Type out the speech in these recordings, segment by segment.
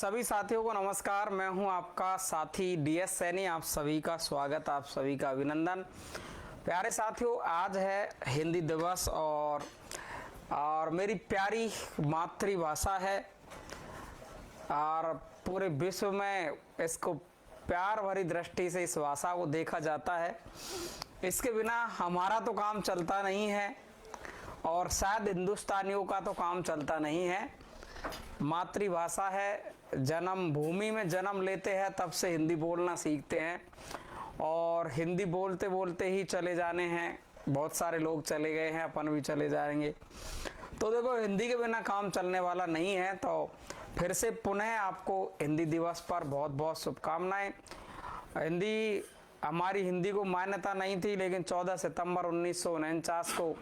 सभी साथियों को नमस्कार। मैं हूं आपका साथी डीएस सैनी। आप सभी का स्वागत, आप सभी का अभिनंदन। प्यारे साथियों, आज है हिंदी दिवस और मेरी प्यारी मातृभाषा है और पूरे विश्व में इसको प्यार भरी दृष्टि से इस भाषा को देखा जाता है। इसके बिना हमारा तो काम चलता नहीं है और शायद हिंदुस्तानियों का तो काम चलता नहीं है। मातृभाषा है, जन्म भूमि में जन्म लेते हैं तब से हिंदी बोलना सीखते हैं और हिंदी बोलते बोलते ही चले जाने हैं। बहुत सारे लोग चले गए हैं, अपन भी चले जाएंगे। तो देखो, हिंदी के बिना काम चलने वाला नहीं है। तो फिर से पुनः आपको हिंदी दिवस पर बहुत बहुत शुभकामनाएं। हमारी हिंदी को मान्यता नहीं थी, लेकिन 14 सितंबर 1949 को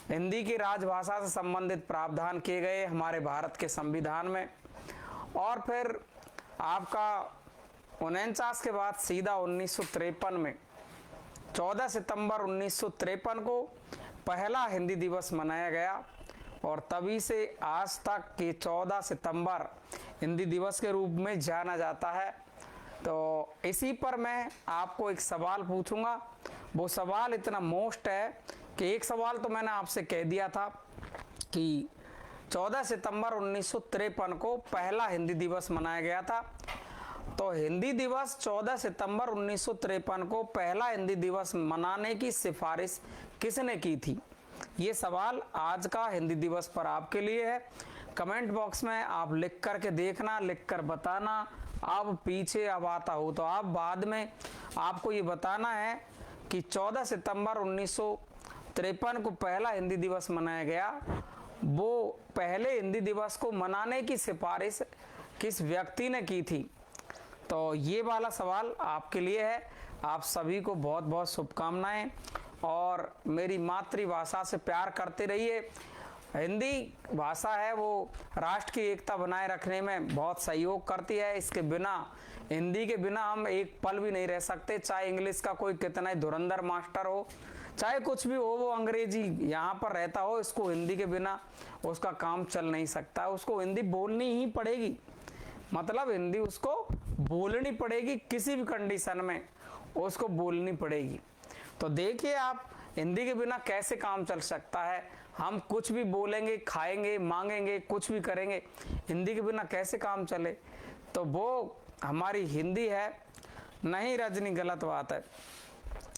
हिंदी की राजभाषा से संबंधित प्रावधान किए गए हमारे भारत के संविधान में। और फिर आपका 49 के बाद सीधा 1953 में 14 सितंबर 1953 को पहला हिंदी दिवस मनाया गया और तभी से आज तक के 14 सितंबर हिंदी दिवस के रूप में जाना जाता है। तो इसी पर मैं आपको एक सवाल पूछूंगा। वो सवाल इतना मोस्ट है कि एक सवाल तो मैंने आपसे कह दिया था कि 14 सितंबर 1953 को पहला हिंदी दिवस मनाया गया था। तो हिंदी दिवस 14 सितंबर 1953 को पहला हिंदी दिवस मनाने की सिफारिश किसने की थी? ये सवाल आज का हिंदी दिवस पर आपके लिए है। कमेंट बॉक्स में आप लिख करके देखना, लिख कर बताना। अब पीछे अब आता हो तो आप बाद में आपको ये बताना है कि 14 सितंबर 1953 को पहला हिंदी दिवस मनाया गया, वो पहले हिंदी दिवस को मनाने की सिफारिश किस व्यक्ति ने की थी? तो ये वाला सवाल आपके लिए है। आप सभी को बहुत बहुत शुभकामनाएं और मेरी मातृभाषा से प्यार करते रहिए। हिंदी भाषा है वो राष्ट्र की एकता बनाए रखने में बहुत सहयोग करती है। इसके बिना, हिंदी के बिना हम एक पल भी नहीं रह सकते। चाहे इंग्लिश का कोई कितना ही धुरंधर मास्टर हो, चाहे कुछ भी हो, वो अंग्रेजी यहाँ पर रहता हो, इसको हिंदी के बिना उसका काम चल नहीं सकता। उसको हिंदी बोलनी ही पड़ेगी, मतलब हिंदी उसको बोलनी पड़ेगी, किसी भी कंडीशन में उसको बोलनी पड़ेगी। तो देखिए आप, हिंदी के बिना कैसे काम चल सकता है। हम कुछ भी बोलेंगे, खाएंगे, मांगेंगे, कुछ भी करेंगे, हिंदी के बिना कैसे काम चले? तो वो हमारी हिंदी है। नहीं रजनी, गलत बात है।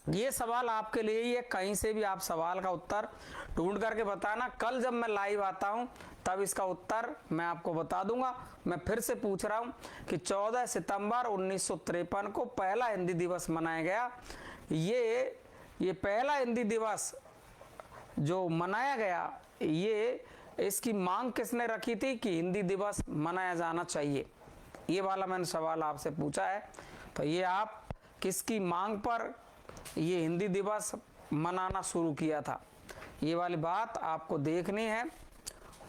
ये सवाल आपके लिए ही है। कहीं से भी आप सवाल का उत्तर ढूंढ करके बताना। कल जब मैं लाइव आता हूं तब इसका उत्तर मैं आपको बता दूंगा। मैं फिर से पूछ रहा हूं कि 14 सितंबर 1953 को पहला हिंदी दिवस मनाया गया। ये पहला हिंदी दिवस जो मनाया गया, ये इसकी मांग किसने रखी थी कि हिंदी दिवस मनाया जाना चाहिए? ये वाला मैंने सवाल आपसे पूछा है। तो ये आप किसकी मांग पर ये हिंदी दिवस मनाना शुरू किया था, ये वाली बात आपको देखनी है।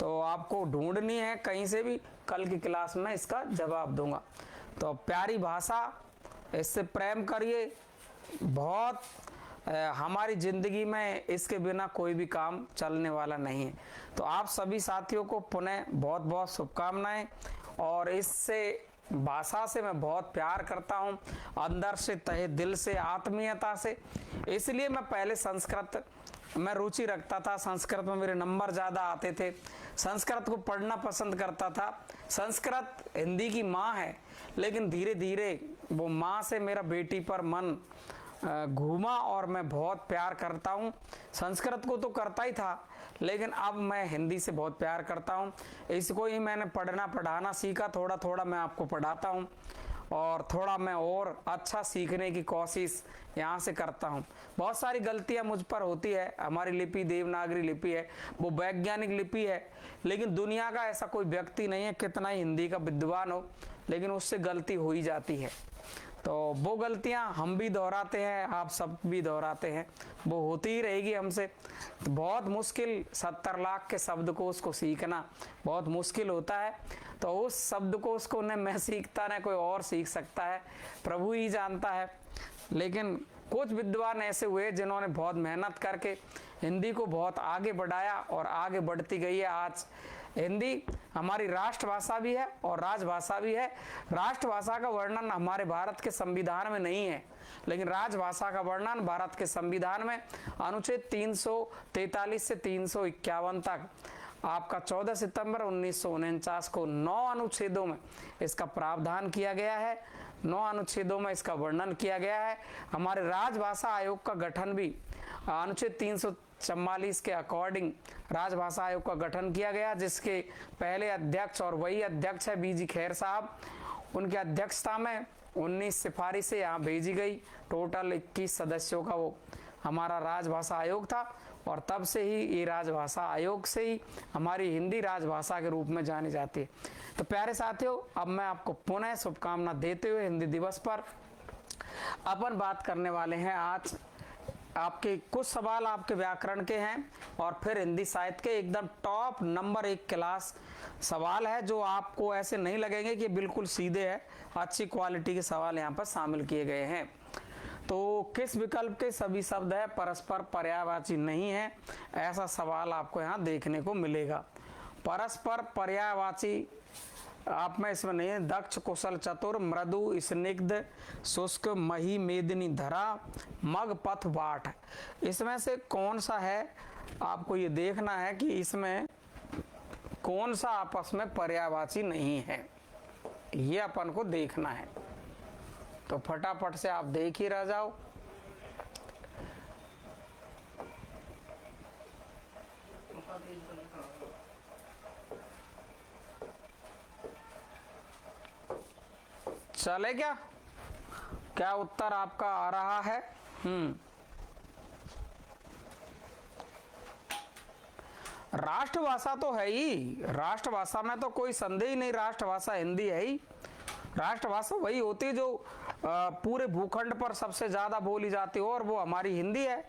तो आपको ढूंढनी है कहीं से भी। कल की क्लास में इसका जवाब दूंगा। तो प्यारी भाषा, इससे प्रेम करिए। बहुत हमारी जिंदगी में इसके बिना कोई भी काम चलने वाला नहीं है। तो आप सभी साथियों को पुनः बहुत बहुत शुभकामनाएं। और इससे भाषा से मैं बहुत प्यार करता हूं, अंदर से, तहे दिल से, आत्मीयता से। इसलिए मैं पहले संस्कृत में रुचि रखता था। संस्कृत में मेरे नंबर ज़्यादा आते थे, संस्कृत को पढ़ना पसंद करता था। संस्कृत हिंदी की माँ है, लेकिन धीरे धीरे वो माँ से मेरा बेटी पर मन घूमा और मैं बहुत प्यार करता हूँ। संस्कृत को तो करता ही था, लेकिन अब मैं हिंदी से बहुत प्यार करता हूँ। इसको ही मैंने पढ़ना पढ़ाना सीखा। थोड़ा थोड़ा मैं आपको पढ़ाता हूँ और थोड़ा मैं और अच्छा सीखने की कोशिश यहाँ से करता हूँ। बहुत सारी गलतियाँ मुझ पर होती है। हमारी लिपि देवनागरी लिपि है, वो वैज्ञानिक लिपि है, लेकिन दुनिया का ऐसा कोई व्यक्ति नहीं है, कितना ही हिंदी का विद्वान हो, लेकिन उससे गलती हो ही जाती है। तो वो गलतियां हम भी दोहराते हैं, आप सब भी दोहराते हैं, वो होती ही रहेगी हमसे। तो बहुत मुश्किल 70 लाख के शब्दकोश को सीखना बहुत मुश्किल होता है। तो उस शब्दकोश को न मैं सीखता, न कोई और सीख सकता है, प्रभु ही जानता है। लेकिन कुछ विद्वान ऐसे हुए जिन्होंने बहुत मेहनत करके हिंदी को बहुत आगे बढ़ाया और आगे बढ़ती गई है। आज हिंदी हमारी राष्ट्रभाषा भी है और राजभाषा भी है। राष्ट्रभाषा का वर्णन हमारे भारत के संविधान में नहीं है, लेकिन राजभाषा का वर्णन भारत के संविधान में अनुच्छेद 343 से 351 तक आपका 14 सितंबर 1949 को 9 अनुच्छेदों में इसका प्रावधान किया गया है। 9 अनुच्छेदों में इसका वर्णन किया गया है। हमारे राजभाषा आयोग का गठन भी अनुच्छेद 344 के अकॉर्डिंग राजभाषा आयोग का गठन किया गया, जिसके पहले अध्यक्ष और वही अध्यक्ष है बीजी खैर साहब। उनकी अध्यक्षता में 19 सिफारिशें यहाँ भेजी गई। टोटल 21 सदस्यों का वो हमारा राजभाषा आयोग था और तब से ही ये राजभाषा आयोग से ही हमारी हिंदी राजभाषा के रूप में जानी जाती है। तो प्यारे साथियों, अब मैं आपको पुनः शुभकामना देते हुए हिंदी दिवस पर अपन बात करने वाले हैं। आज आपके कुछ सवाल आपके व्याकरण के हैं और फिर हिंदी साहित्य के एकदम टॉप नंबर 1 क्लास सवाल है, जो आपको ऐसे नहीं लगेंगे कि बिल्कुल सीधे है। अच्छी क्वालिटी के सवाल यहाँ पर शामिल किए गए हैं। तो किस विकल्प के सभी शब्द है परस्पर पर्यायवाची नहीं है, ऐसा सवाल आपको यहाँ देखने को मिलेगा। परस्पर पर्यायवाची आप में इसमें नहीं है। दक्ष, कुशल, चतुर, मृदु, स्निग्ध, शुष्क, मही, मेदिनी, धरा, मग, पथ, वाट, इसमें से कौन सा है आपको ये देखना है कि इसमें कौन सा आपस में पर्यायवाची नहीं है, ये अपन को देखना है। तो फटाफट से आप देख ही रह जाओ। चले क्या उत्तर आपका आ रहा है? राष्ट्रभाषा तो है ही, राष्ट्रभाषा में तो कोई संदेह ही नहीं, राष्ट्रभाषा हिंदी है ही। राष्ट्रभाषा वही होती है जो पूरे भूखंड पर सबसे ज्यादा बोली जाती हो, और वो हमारी हिंदी है।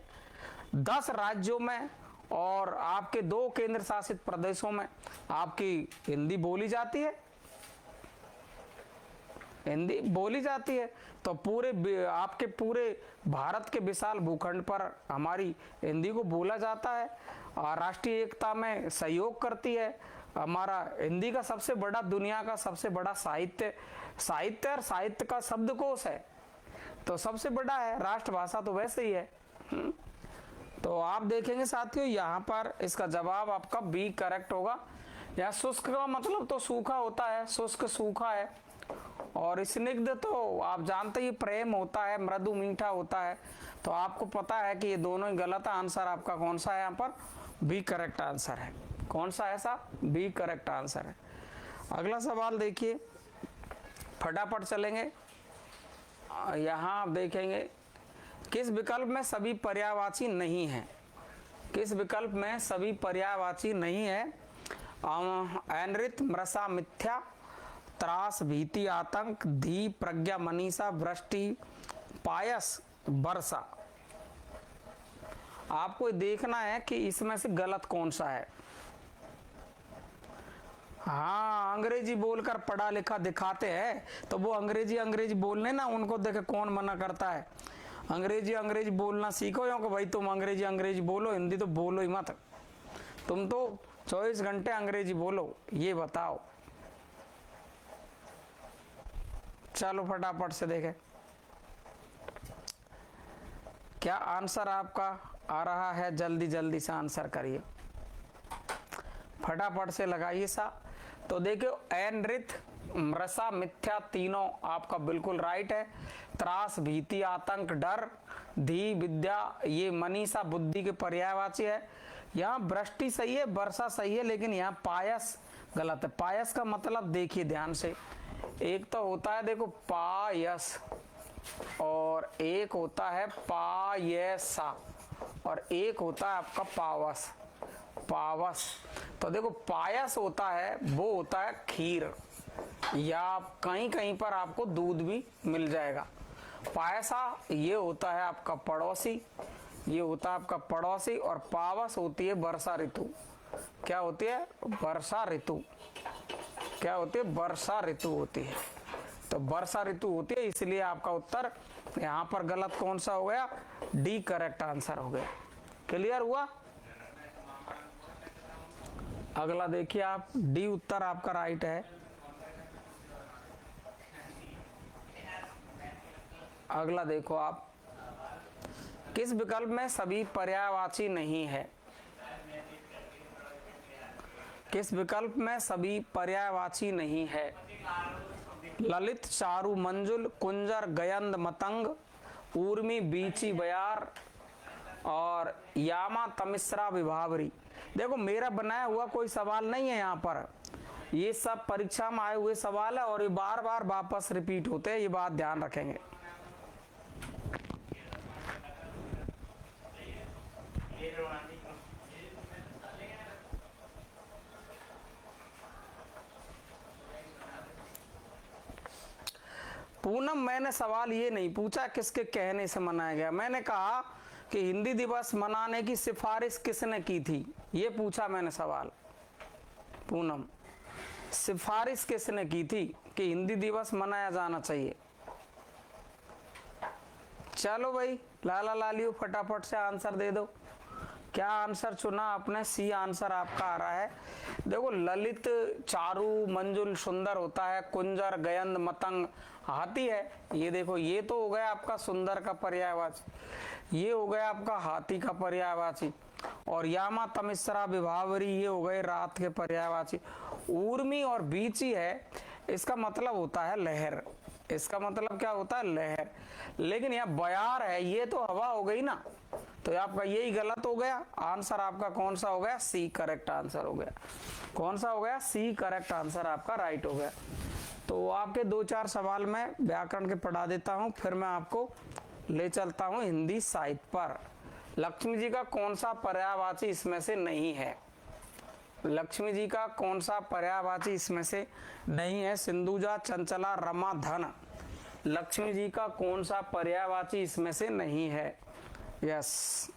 10 राज्यों में और आपके 2 केंद्र शासित प्रदेशों में आपकी हिंदी बोली जाती है, हिंदी बोली जाती है। तो आपके पूरे भारत के विशाल भूखंड पर हमारी हिंदी को बोला जाता है और राष्ट्रीय एकता में सहयोग करती है। हमारा हिंदी का सबसे बड़ा, दुनिया का सबसे बड़ा साहित्य और साहित्य का शब्दकोश है, तो सबसे बड़ा है। राष्ट्रभाषा तो वैसे ही है। तो आप देखेंगे साथियों, यहाँ पर इसका जवाब आपका बी करेक्ट होगा। यहाँ शुष्क का मतलब तो सूखा होता है, शुष्क सूखा है, और स्निग्ध तो आप जानते ही प्रेम होता है, मृदु मीठा होता है। तो आपको पता है कि ये दोनों ही गलत है। आंसर आपका कौन सा है? यहाँ पर बी करेक्ट आंसर है। कौन सा ऐसा? बी करेक्ट आंसर है। अगला सवाल देखिए, फटाफट चलेंगे। यहाँ आप देखेंगे किस विकल्प में सभी पर्यायवाची नहीं है, किस विकल्प में सभी पर्यायवाची नहीं है? अनृत, मृषा, मिथ्या, त्रास, भीति, आतंक, धी, प्रज्ञा, मनीषा, वृष्टि, पायस, वर्षा। आपको देखना है कि इसमें से गलत कौन सा है। हाँ, अंग्रेजी बोलकर पढ़ा लिखा दिखाते हैं, तो वो अंग्रेजी बोलने ना, उनको देखे कौन मना करता है। अंग्रेजी बोलना सीखो, यो कि भाई तुम अंग्रेजी बोलो, हिंदी तो बोलो ही मत। तुम तो 24 घंटे अंग्रेजी बोलो, ये बताओ। चलो फटाफट से देखें क्या आंसर आपका आ रहा है। जल्दी से आंसर करिए, फटाफट से लगाइए सा। तो देखियो, अनृत, मृषा, मिथ्या, तीनों आपका बिल्कुल राइट है। त्रास, भीति, आतंक, डर, धी, विद्या, ये मनीषा बुद्धि के पर्यायवाची है। यहाँ वृष्टि सही है, वर्षा सही है, लेकिन यहाँ पायस गलत है। पायस का मतलब देखिए ध्यान से, एक तो होता है देखो पायस, और एक होता है पायसा, और एक होता है आपका पावस। तो देखो पायस होता है, वो होता है खीर, या कहीं पर आपको दूध भी मिल जाएगा। पायसा ये होता है आपका पड़ोसी, ये होता है आपका पड़ोसी, और पावस होती है वर्षा ऋतु। क्या होती है? वर्षा ऋतु। क्या होती है? वर्षा ऋतु होती है। तो वर्षा ऋतु होती है, इसलिए आपका उत्तर यहाँ पर गलत कौन सा हो गया? डी करेक्ट आंसर हो गया। क्लियर हुआ? अगला देखिए आप, डी उत्तर आपका राइट है। अगला देखो आप, किस विकल्प में सभी पर्यायवाची नहीं है? किस विकल्प में सभी पर्यायवाची नहीं है? ललित, चारु, मंजुल, कुंजर, गयंद, मतंग, ऊर्मी, बीची, बयार और यामा, तमिश्रा, विभावरी। देखो मेरा बनाया हुआ कोई सवाल नहीं है यहाँ पर, ये सब परीक्षा में आए हुए सवाल है और ये बार बार वापस रिपीट होते हैं, ये बात ध्यान रखेंगे। पूनम, मैंने सवाल ये नहीं पूछा किसके कहने से मनाया गया, मैंने कहा कि हिंदी दिवस मनाने की सिफारिश किसने की थी, ये पूछा मैंने सवाल। पूनम, सिफारिश किसने की थी कि हिंदी दिवस मनाया जाना चाहिए? चलो भाई लाला लालियो फटाफट से आंसर दे दो। क्या आंसर चुना आपने? सी आंसर आपका आ रहा है। देखो ललित, चारु, मंजुल सुंदर होता है, कुंजर, गयंद, मतंग हाथी है। ये देखो ये तो हो गया आपका सुंदर का पर्यायवाची, ये हो गया आपका हाथी का पर्यायवाची, और यामा, तमिश्रा, विभावरी ये हो गए रात के पर्यायवाची। ऊर्मी और बीची है, इसका मतलब होता है लहर, इसका मतलब क्या होता है? लहर। लेकिन यहाँ बयार है, ये तो हवा हो गई ना, तो आपका यही गलत हो गया। आंसर आपका कौन सा हो गया? सी करेक्ट आंसर हो गया। कौन सा हो गया? सी करेक्ट आंसर आपका राइट हो गया। तो आपके 2-4 सवाल मैं व्याकरण के पढ़ा देता हूं, फिर मैं आपको ले चलता हूं हिंदी साहित्य पर। लक्ष्मी जी का कौन सा पर्यायवाची इसमें से नहीं है? लक्ष्मी जी का कौन सा पर्यायवाची इसमें से नहीं है? सिंधुजा, चंचला, रमा, धन। लक्ष्मी जी का कौन सा पर्यायवाची इसमें से नहीं है? यस,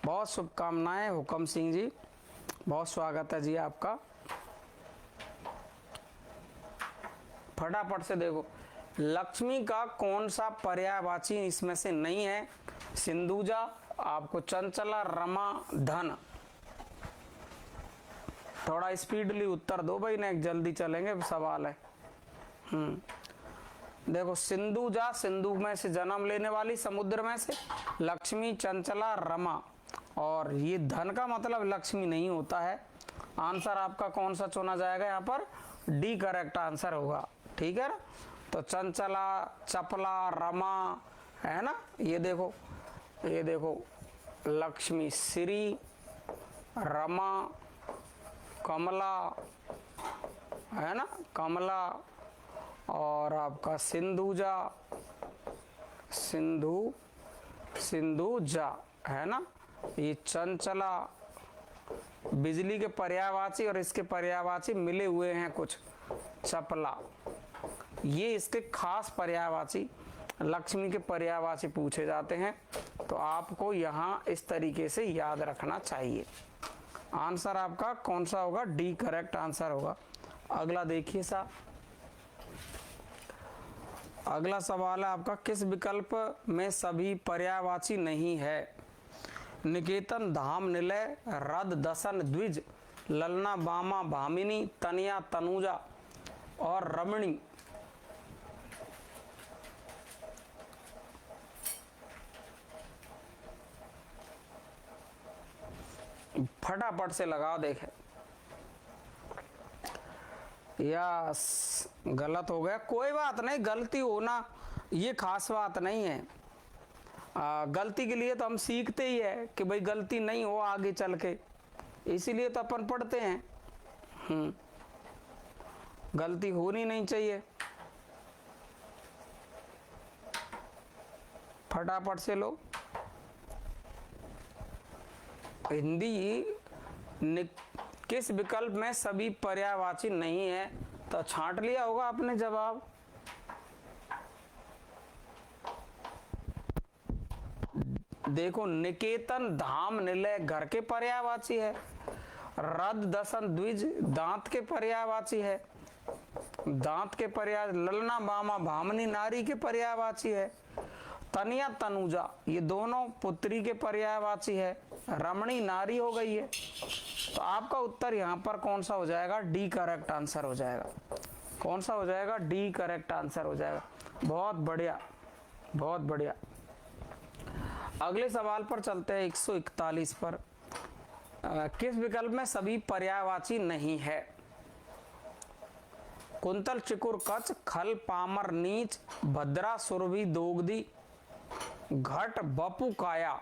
बहुत शुभकामनाएं हुकम सिंह जी, बहुत स्वागत है जी आपका। फटाफट से देखो, लक्ष्मी का कौन सा पर्यायवाची इसमें से नहीं है? सिंधुजा, आपको चंचला, रमा, धन। थोड़ा स्पीडली उत्तर दो भाई, नहीं जल्दी चलेंगे, सवाल है। देखो सिंधुजा, सिंधु में से जन्म लेने वाली, समुद्र में से। लक्ष्मी, चंचला, रमा, और ये धन का मतलब लक्ष्मी नहीं होता है। आंसर आपका कौन सा चुना जाएगा यहाँ पर? डी करेक्ट आंसर होगा, ठीक है ना। तो चंचला, चपला, रमा है ना, ये देखो, ये देखो लक्ष्मी, श्री, रमा, कमला है ना, कमला, और आपका सिंधुजा, सिंधुजा है ना। ये चंचला बिजली के पर्यायवाची और इसके पर्यायवाची मिले हुए हैं कुछ, चपला, ये इसके खास पर्यायवाची लक्ष्मी के पर्यायवाची पूछे जाते हैं। तो आपको यहाँ इस तरीके से याद रखना चाहिए। आंसर आपका कौन सा होगा? डी करेक्ट आंसर होगा। अगला देखिए साहब, अगला सवाल है आपका, किस विकल्प में सभी पर्यायवाची नहीं है? निकेतन, धाम, निलय, रद, दसन, द्विज, ललना, बामा, भामिनी, तनिया, तनुजा और रमणी। फटाफट से लगाओ देखे। यस, गलत हो गया, कोई बात नहीं, गलती होना ये खास बात नहीं है। गलती के लिए तो हम सीखते ही है कि भाई गलती नहीं हो आगे चल के, इसीलिए तो अपन पढ़ते हैं। गलती होनी नहीं चाहिए। फटाफट से लो। हिंदी किस विकल्प में सभी पर्यायवाची नहीं है? तो छांट लिया होगा आपने जवाब। देखो निकेतन, धाम, निलय घर के पर्यायवाची है। रद, दसन, द्विज दांत के पर्यायवाची है, दांत के पर्याय। ललना, बामा, भामनी नारी के पर्यायवाची है। तनिया, तनुजा ये दोनों पुत्री के पर्यायवाची है। रमणी नारी हो गई है। तो आपका उत्तर यहां पर कौन सा हो जाएगा? डी करेक्ट आंसर हो जाएगा। कौन सा हो जाएगा? डी करेक्ट आंसर हो जाएगा। बहुत बढ़िया, बहुत बढ़िया। अगले सवाल पर चलते हैं 141 पर। किस विकल्प में सभी पर्यायवाची नहीं है? कुंतल, चिकुर, कच, खल, पामर, नीच, भद्रा, सुरभि, दोगदी, घट, बपु, काया।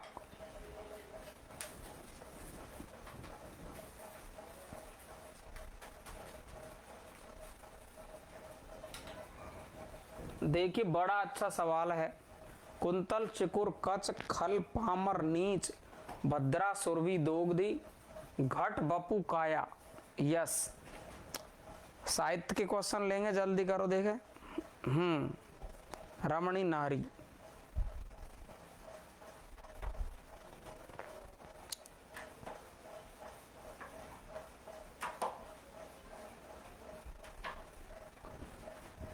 देखिए बड़ा अच्छा सवाल है। कुंतल, चिकुर, कच, खल, पामर, नीच, भद्रा, सुरभि, दोगदी, घट, बपु, काया। यस, साहित्य के क्वेश्चन लेंगे, जल्दी करो। देखे रमणी नारी।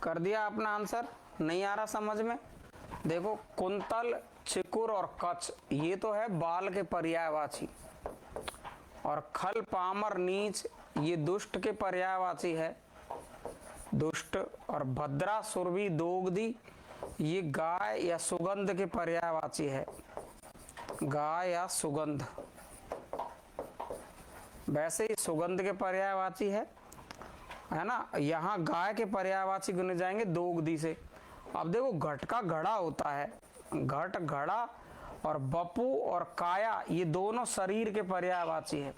कर दिया अपना आंसर? नहीं आ रहा समझ में? देखो कुंतल, चिकुर और कच ये तो है बाल के पर्यायवाची, और खल, पामर, नीच ये दुष्ट के पर्यायवाची है, दुष्ट। और भद्रा, सुरभि, दोगदी ये गाय या सुगंध के पर्यायवाची है, गाय या सुगंध। वैसे ही सुगंध के पर्यायवाची है ना। यहाँ गाय के पर्यायवाची गिने जाएंगे दोगदी से। अब देखो घट का घड़ा होता है, घट घड़ा, और बपू और काया ये दोनों शरीर के पर्यायवाची है।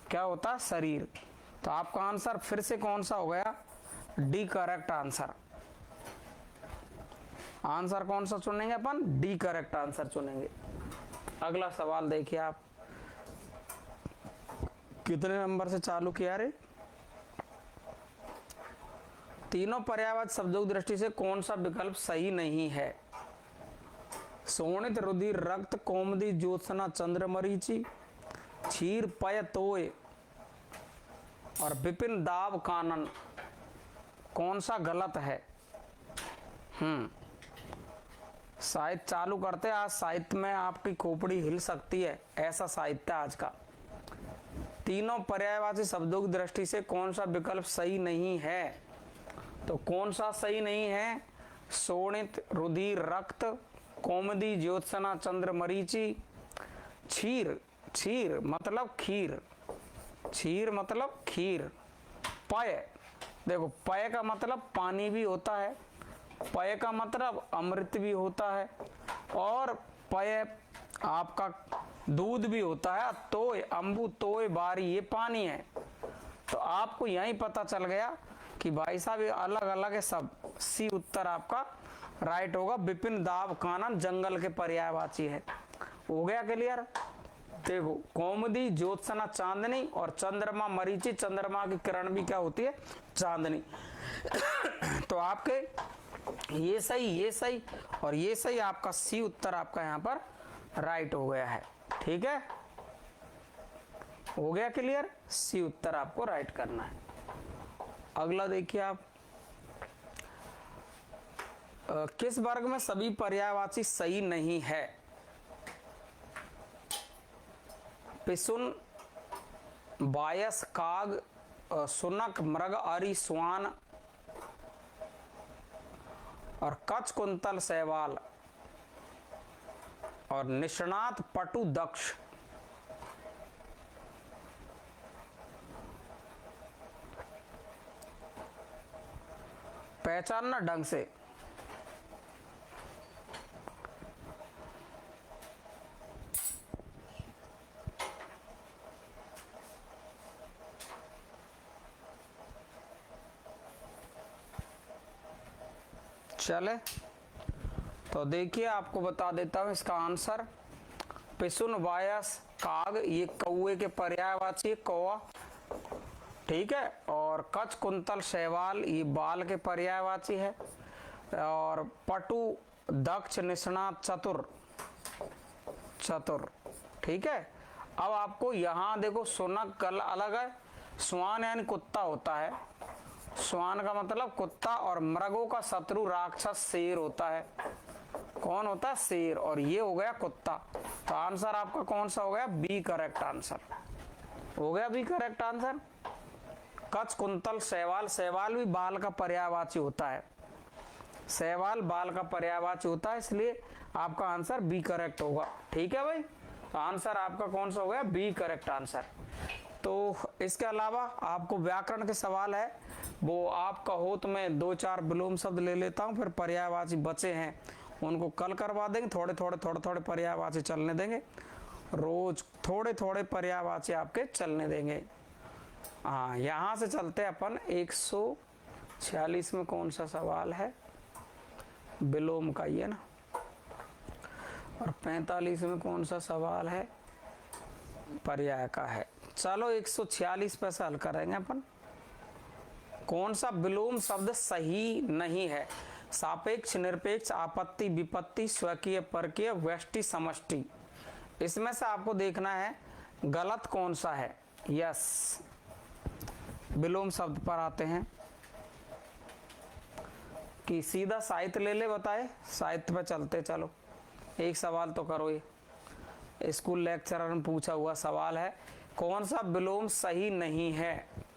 क्या होता है? शरीर। तो आपका आंसर फिर से कौन सा हो गया? D correct answer. आंसर कौन सा चुनेंगे अपन? डी करेक्ट आंसर चुनेंगे। अगला सवाल देखिए आप, कितने नंबर से चालू किया रे? तीनों पर्यायवाची शब्दों की दृष्टि से कौन सा विकल्प सही नहीं है? सोणित, रुधिर, रक्त, कोमदी, ज्योत्सना, चंद्र, मरीचि, क्षीर, पय, तोय और विपिन, दाब, कानन। कौन सा गलत है? साहित्य चालू करते हैं। आज साहित्य में आपकी खोपड़ी हिल सकती है, ऐसा साहित्य आज का। तीनों पर्यायवाची शब्दों की दृष्टि से कौन सा विकल्प सही नहीं है? तो कौन सा सही नहीं है? सोणित, रुधिर, रक्त, कोमदी, ज्योत्सना, चंद्र, मरीचि, क्षीर। क्षीर मतलब खीर, क्षीर मतलब खीर। पय, देखो पय का मतलब पानी भी होता है, पय का मतलब अमृत भी होता है, और पय आपका दूध भी होता है। तोय, अम्बु, तोय, बारी ये पानी है। तो आपको यही पता चल गया कि भाई साहब ये अलग अलग है सब। सी उत्तर आपका राइट होगा। विपिन, दाब, कानन जंगल के पर्यायवाची है। हो गया क्लियर? देखो कोमदी, ज्योत्सना, चांदनी, और चंद्रमा, मरीचि। चंद्रमा की किरण भी क्या होती है? चांदनी। तो आपके ये सही, ये सही और ये सही, आपका सी उत्तर आपका यहाँ पर राइट हो गया है। ठीक है, हो गया क्लियर? सी उत्तर आपको राइट करना है। अगला देखिए आप, किस वर्ग में सभी पर्यायवाची सही नहीं है? पिसुन, बायस, काग, सुनक, मृग, आरी, स्वान और कच, कुंतल, शैवाल और निष्णात, पटु, दक्ष। पहचानना ढंग से। चले तो देखिए आपको बता देता हूं इसका आंसर। पिसुन, बायस, काग ये कौए के पर्यायवाची, कौवा। ठीक है, और कच, कुंतल, शैवाल ये बाल के पर्यायवाची है, और पटु, दक्ष, निष्णात, चतुर। चतुर। ठीक है, अब आपको यहां देखो सुनक कल अलग है, स्वान यानी कुत्ता होता है, स्वान का मतलब कुत्ता, और मृगों का शत्रु राक्षस शेर होता है। कौन होता है? शेर। और ये हो गया कुत्ता। तो आंसर आपका कौन सा हो गया? बी करेक्ट आंसर हो गया, बी करेक्ट आंसर। कच्छ, कुंतल, शैवाल। शैवाल भी बाल का पर्यायवाची होता है, शैवाल बाल का पर्यायवाची होता है, इसलिए आपका आंसर बी करेक्ट होगा। ठीक है भाई, तो आंसर आपका कौन सा हो गया? B correct answer. तो इसके अलावा आपको व्याकरण के सवाल है, वो आपका हो तो मैं 2-4 विलोम शब्द ले लेता हूं, फिर पर्यायवाची बचे हैं उनको कल करवा देंगे। थोड़े थोड़े पर्यायवाची चलने देंगे, रोज थोड़े थोड़े पर्यायवाची आपके चलने देंगे। हाँ, यहां से चलते अपन 146 में कौन सा सवाल है? विलोम का ही है ना। और 45 में कौन सा सवाल है? पर्याय का है। चलो 146 पे से हल करेंगे अपन। कौन सा विलोम शब्द सही नहीं है? सापेक्ष, निरपेक्ष, आपत्ति, विपत्ति, स्वकीय, परकीय, व्यष्टि, समष्टि। इसमें से आपको देखना है गलत कौन सा है। यस, विलोम शब्द पर आते हैं कि सीधा साहित्य ले ले, बताए साहित्य पे चलते। चलो एक सवाल तो करो, ये स्कूल लेक्चरर में पूछा हुआ सवाल है, कौन सा विलोम सही नहीं है?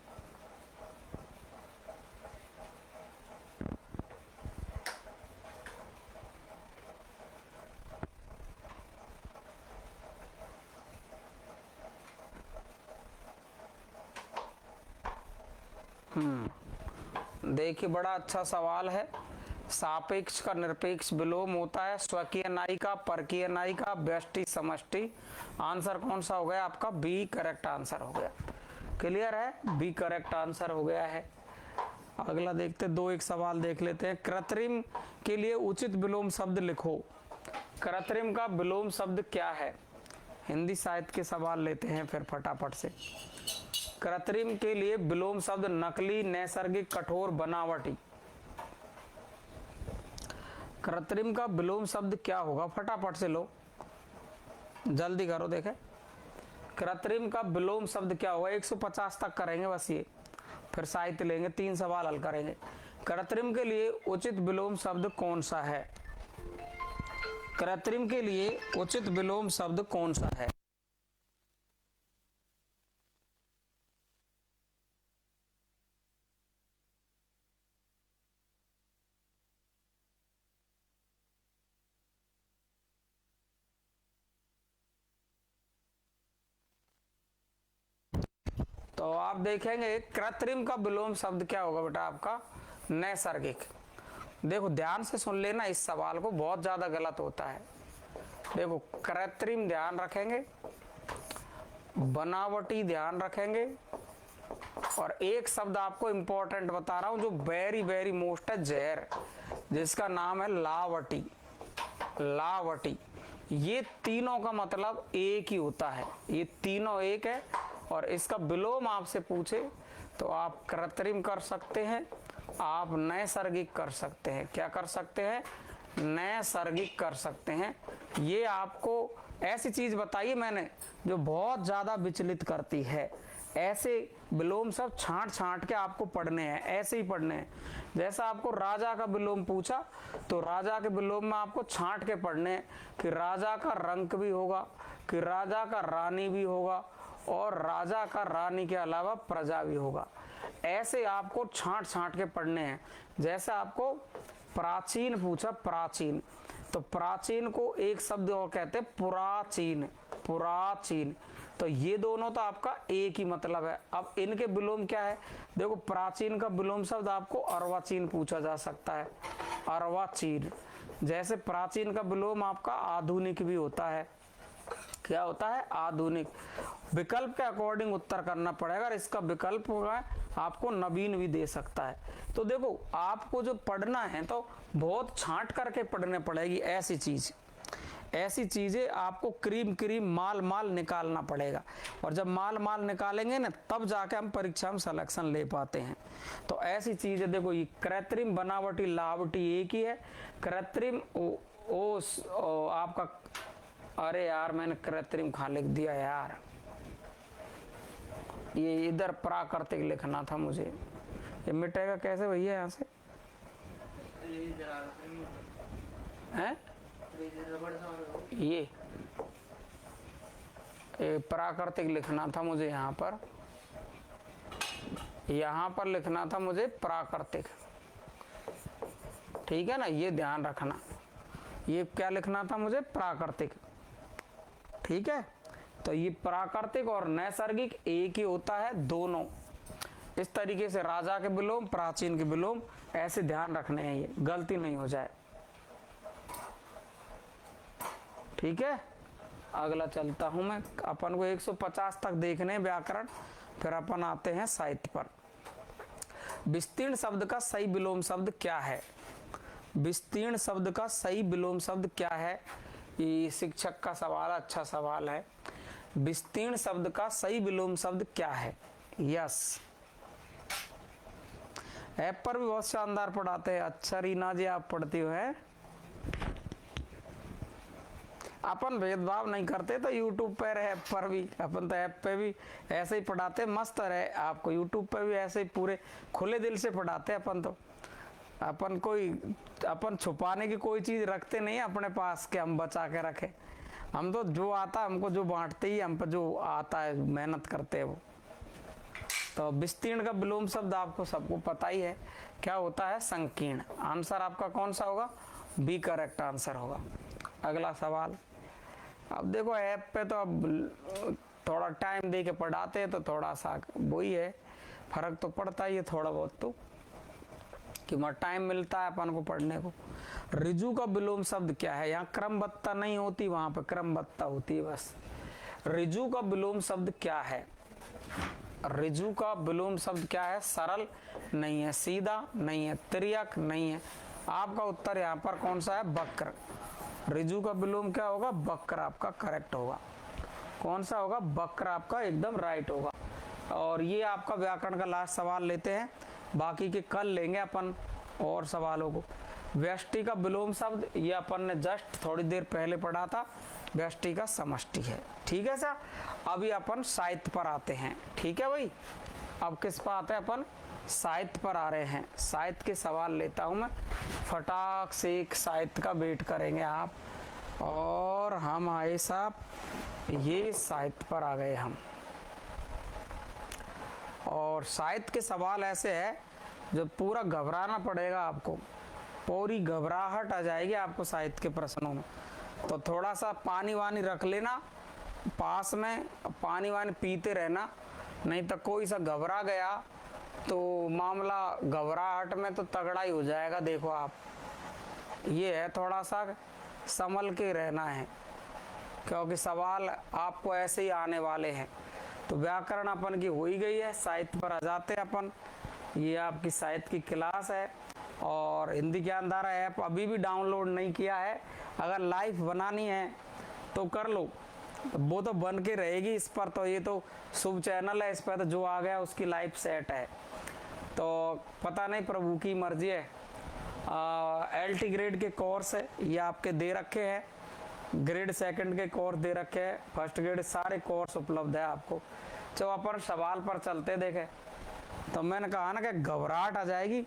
देखिए बड़ा अच्छा सवाल है। सापेक्ष का निरपेक्ष विलोम होता है, स्वकीय नायिका, परकीय नायिका, व्यष्टि, समष्टि। आंसर कौन सा हो गया आपका? बी करेक्ट आंसर हो गया। क्लियर है, बी करेक्ट आंसर हो गया है। अगला देखते, दो एक सवाल देख लेते हैं। कृत्रिम के लिए उचित विलोम शब्द लिखो। कृत्रिम का विलोम शब्द क्या है? हिंदी साहित्य के सवाल लेते हैं फिर फटाफट से। कृत्रिम के लिए विलोम शब्द नकली, नैसर्गिक, कठोर, बनावटी। कृत्रिम का विलोम शब्द क्या होगा? फटाफट से लो, जल्दी करो। देखें कृत्रिम का विलोम शब्द क्या होगा? 150 तक करेंगे बस, ये फिर साहित्य लेंगे, 3 सवाल हल करेंगे। कृत्रिम के लिए उचित विलोम शब्द कौन सा है? कृत्रिम के लिए उचित विलोम शब्द कौन सा है? तो आप देखेंगे कृत्रिम का विलोम शब्द क्या होगा बेटा आपका? नैसर्गिक। देखो ध्यान से सुन लेना, इस सवाल को बहुत ज्यादा गलत होता है। देखो कृत्रिम ध्यान रखेंगे, बनावटी ध्यान रखेंगे, और एक शब्द आपको इंपॉर्टेंट बता रहा हूं जो वेरी वेरी मोस्ट है, जहर, जिसका नाम है लावटी। लावटी, ये तीनों का मतलब एक ही होता है, ये तीनों एक है। और इसका विलोम आपसे पूछे तो आप कृत्रिम कर सकते हैं, आप नैसर्गिक कर सकते हैं। क्या कर सकते हैं? नैसर्गिक कर सकते हैं। ये आपको ऐसी चीज बताइए मैंने जो बहुत ज्यादा विचलित करती है। ऐसे विलोम सब छांट छांट के आपको पढ़ने हैं, ऐसे ही पढ़ने हैं। जैसा आपको राजा का विलोम पूछा तो राजा के विलोम में आपको छांट के पढ़ने हैं कि राजा का रंक भी होगा, कि राजा का रानी भी होगा, और राजा का रानी के अलावा प्रजा भी होगा। ऐसे आपको छांट छांट के पढ़ने हैं। जैसा आपको प्राचीन पूछा, प्राचीन, तो प्राचीन को एक शब्द और कहते हैं पुराचीन। पुराचीन, तो ये दोनों तो आपका एक ही मतलब है। अब इनके विलोम क्या है? देखो प्राचीन का विलोम शब्द आपको अर्वाचीन पूछा जा सकता है, अर्वाचीन। जैसे प्राचीन का विलोम आपका आधुनिक भी होता है। क्या होता है? आधुनिक। विकल्प के अकॉर्डिंग उत्तर करना पड़ेगा, और इसका विकल्प होगा आपको नवीन भी दे सकता है। तो देखो आपको जो पढ़ना है तो बहुत छांट करके पढ़ने पड़ेगी। ऐसी चीजें आपको क्रीम क्रीम माल माल निकालना पड़ेगा, और जब माल माल निकालेंगे ना तब जाके हम परीक्षा में सिलेक्शन ले पाते हैं। तो ऐसी चीजें देखो, ये कृत्रिम, बनावटी, लावटी एक ही है। कृत्रिम आपका, अरे यार मैंने कृत्रिम कहाँ लिख दिया यार, ये इधर प्राकृतिक लिखना था मुझे। ये मिटेगा कैसे भैया यहाँ से? हैं? ये प्राकृतिक लिखना था मुझे, यहाँ पर लिखना था मुझे प्राकृतिक, ठीक है ना, ये ध्यान रखना, ये क्या लिखना था मुझे, प्राकृतिक, ठीक है। तो ये प्राकृतिक और नैसर्गिक एक ही होता है, दोनों इस तरीके से, राजा के विलोम, प्राचीन के विलोम, ऐसे ध्यान रखने हैं, ये गलती नहीं हो जाए, ठीक है। अगला चलता हूं मैं, अपन को 150 तक देखने व्याकरण, फिर अपन आते हैं साहित्य पर। विस्तीर्ण शब्द का सही विलोम शब्द क्या है? विस्तीर्ण शब्द का सही विलोम शब्द क्या है? ये शिक्षक का सवाल, अच्छा सवाल है। विस्तीर्ण शब्द का सही विलोम शब्द क्या है? यस, ऐप पर भी बहुत शानदार पढ़ाते हैं। अच्छा रीना जी, आप पढ़ती हो है। अपन भेदभाव नहीं करते, तो यूट्यूब पर ऐप पर भी, अपन तो ऐप पे भी ऐसे ही पढ़ाते, मस्त रहे आपको, यूट्यूब पे भी ऐसे ही पूरे खुले दिल से पढ़ाते अपन तो। अपन छुपाने की कोई चीज रखते नहीं अपने पास कि हम बचा के रखे, हम तो जो आता हमको, जो बांटते ही हम पर जो आता है, मेहनत करते हैं वो। तो विस्तीर्ण का विलोम शब्द आपको सबको पता ही है, क्या होता है? संकीर्ण। आंसर आपका कौन सा होगा? बी करेक्ट आंसर होगा। अगला सवाल, अब देखो ऐप पे तो अब थोड़ा टाइम दे के पढ़ाते हैं, तो थोड़ा सा वही है, फर्क तो पड़ता ही है थोड़ा बहुत, तो कि टाइम मिलता है अपन को पढ़ने को। रिजु का विलोम शब्द क्या है? यहाँ क्रमबद्धता नहीं होती, वहां पे क्रमबद्धता होती है बस। रिजु का विलोम शब्द क्या है? रिजु का विलोम शब्द क्या है? सरल नहीं है, सीधा नहीं है, तिर्यक नहीं है। आपका उत्तर यहाँ पर कौन सा है? वक्र। रिजु का विलोम क्या होगा? वक्र आपका करेक्ट होगा। कौन सा होगा? वक्र आपका एकदम राइट होगा। और ये आपका व्याकरण का लास्ट सवाल लेते हैं, बाकी के कल लेंगे अपन और सवालों को। व्यष्टि का विलोम शब्द, ये अपन ने जस्ट थोड़ी देर पहले पढ़ा था, व्यष्टि का समष्टि है, ठीक है सर। अभी अपन साहित्य पर आते हैं, ठीक है भाई। अब किस पर आते हैं अपन? साहित्य पर आ रहे हैं। साहित्य के सवाल लेता हूं मैं, फटाक से एक साहित्य का वेट करेंगे आप, और हम आए साहब, ये साहित्य पर आ गए हम। और साहित्य के सवाल ऐसे है जो पूरा घबराना पड़ेगा आपको, पूरी घबराहट आ जाएगी आपको साहित्य के प्रश्नों में। तो थोड़ा सा पानी वानी रख लेना पास में, पानी वानी पीते रहना, नहीं तो कोई सा घबरा गया तो मामला घबराहट में तो तगड़ा ही हो जाएगा। देखो आप, ये है, थोड़ा सा संभल के रहना है, क्योंकि सवाल आपको ऐसे ही आने वाले हैं। तो व्याकरण अपन की हो ही गई है, साहित्य पर आ जाते हैं अपन। ये आपकी साहित्य की क्लास है, और हिंदी ज्ञानधारा ऐप अभी भी डाउनलोड नहीं किया है। अगर लाइव बनानी है तो कर लो, वो तो बन के रहेगी इस पर, तो ये तो शुभ चैनल है, इस पर तो जो आ गया उसकी लाइव सेट है। तो पता नहीं, प्रभु की मर्जी है। LT ग्रेड के कोर्स है ये आपके दे रखे हैं, ग्रेड सेकंड के कोर्स दे रखे हैं, फर्स्ट ग्रेड सारे कोर्स उपलब्ध है आपको। तो अपन सवाल पर चलते देखे, तो मैंने कहा ना कि घबराहट आ जाएगी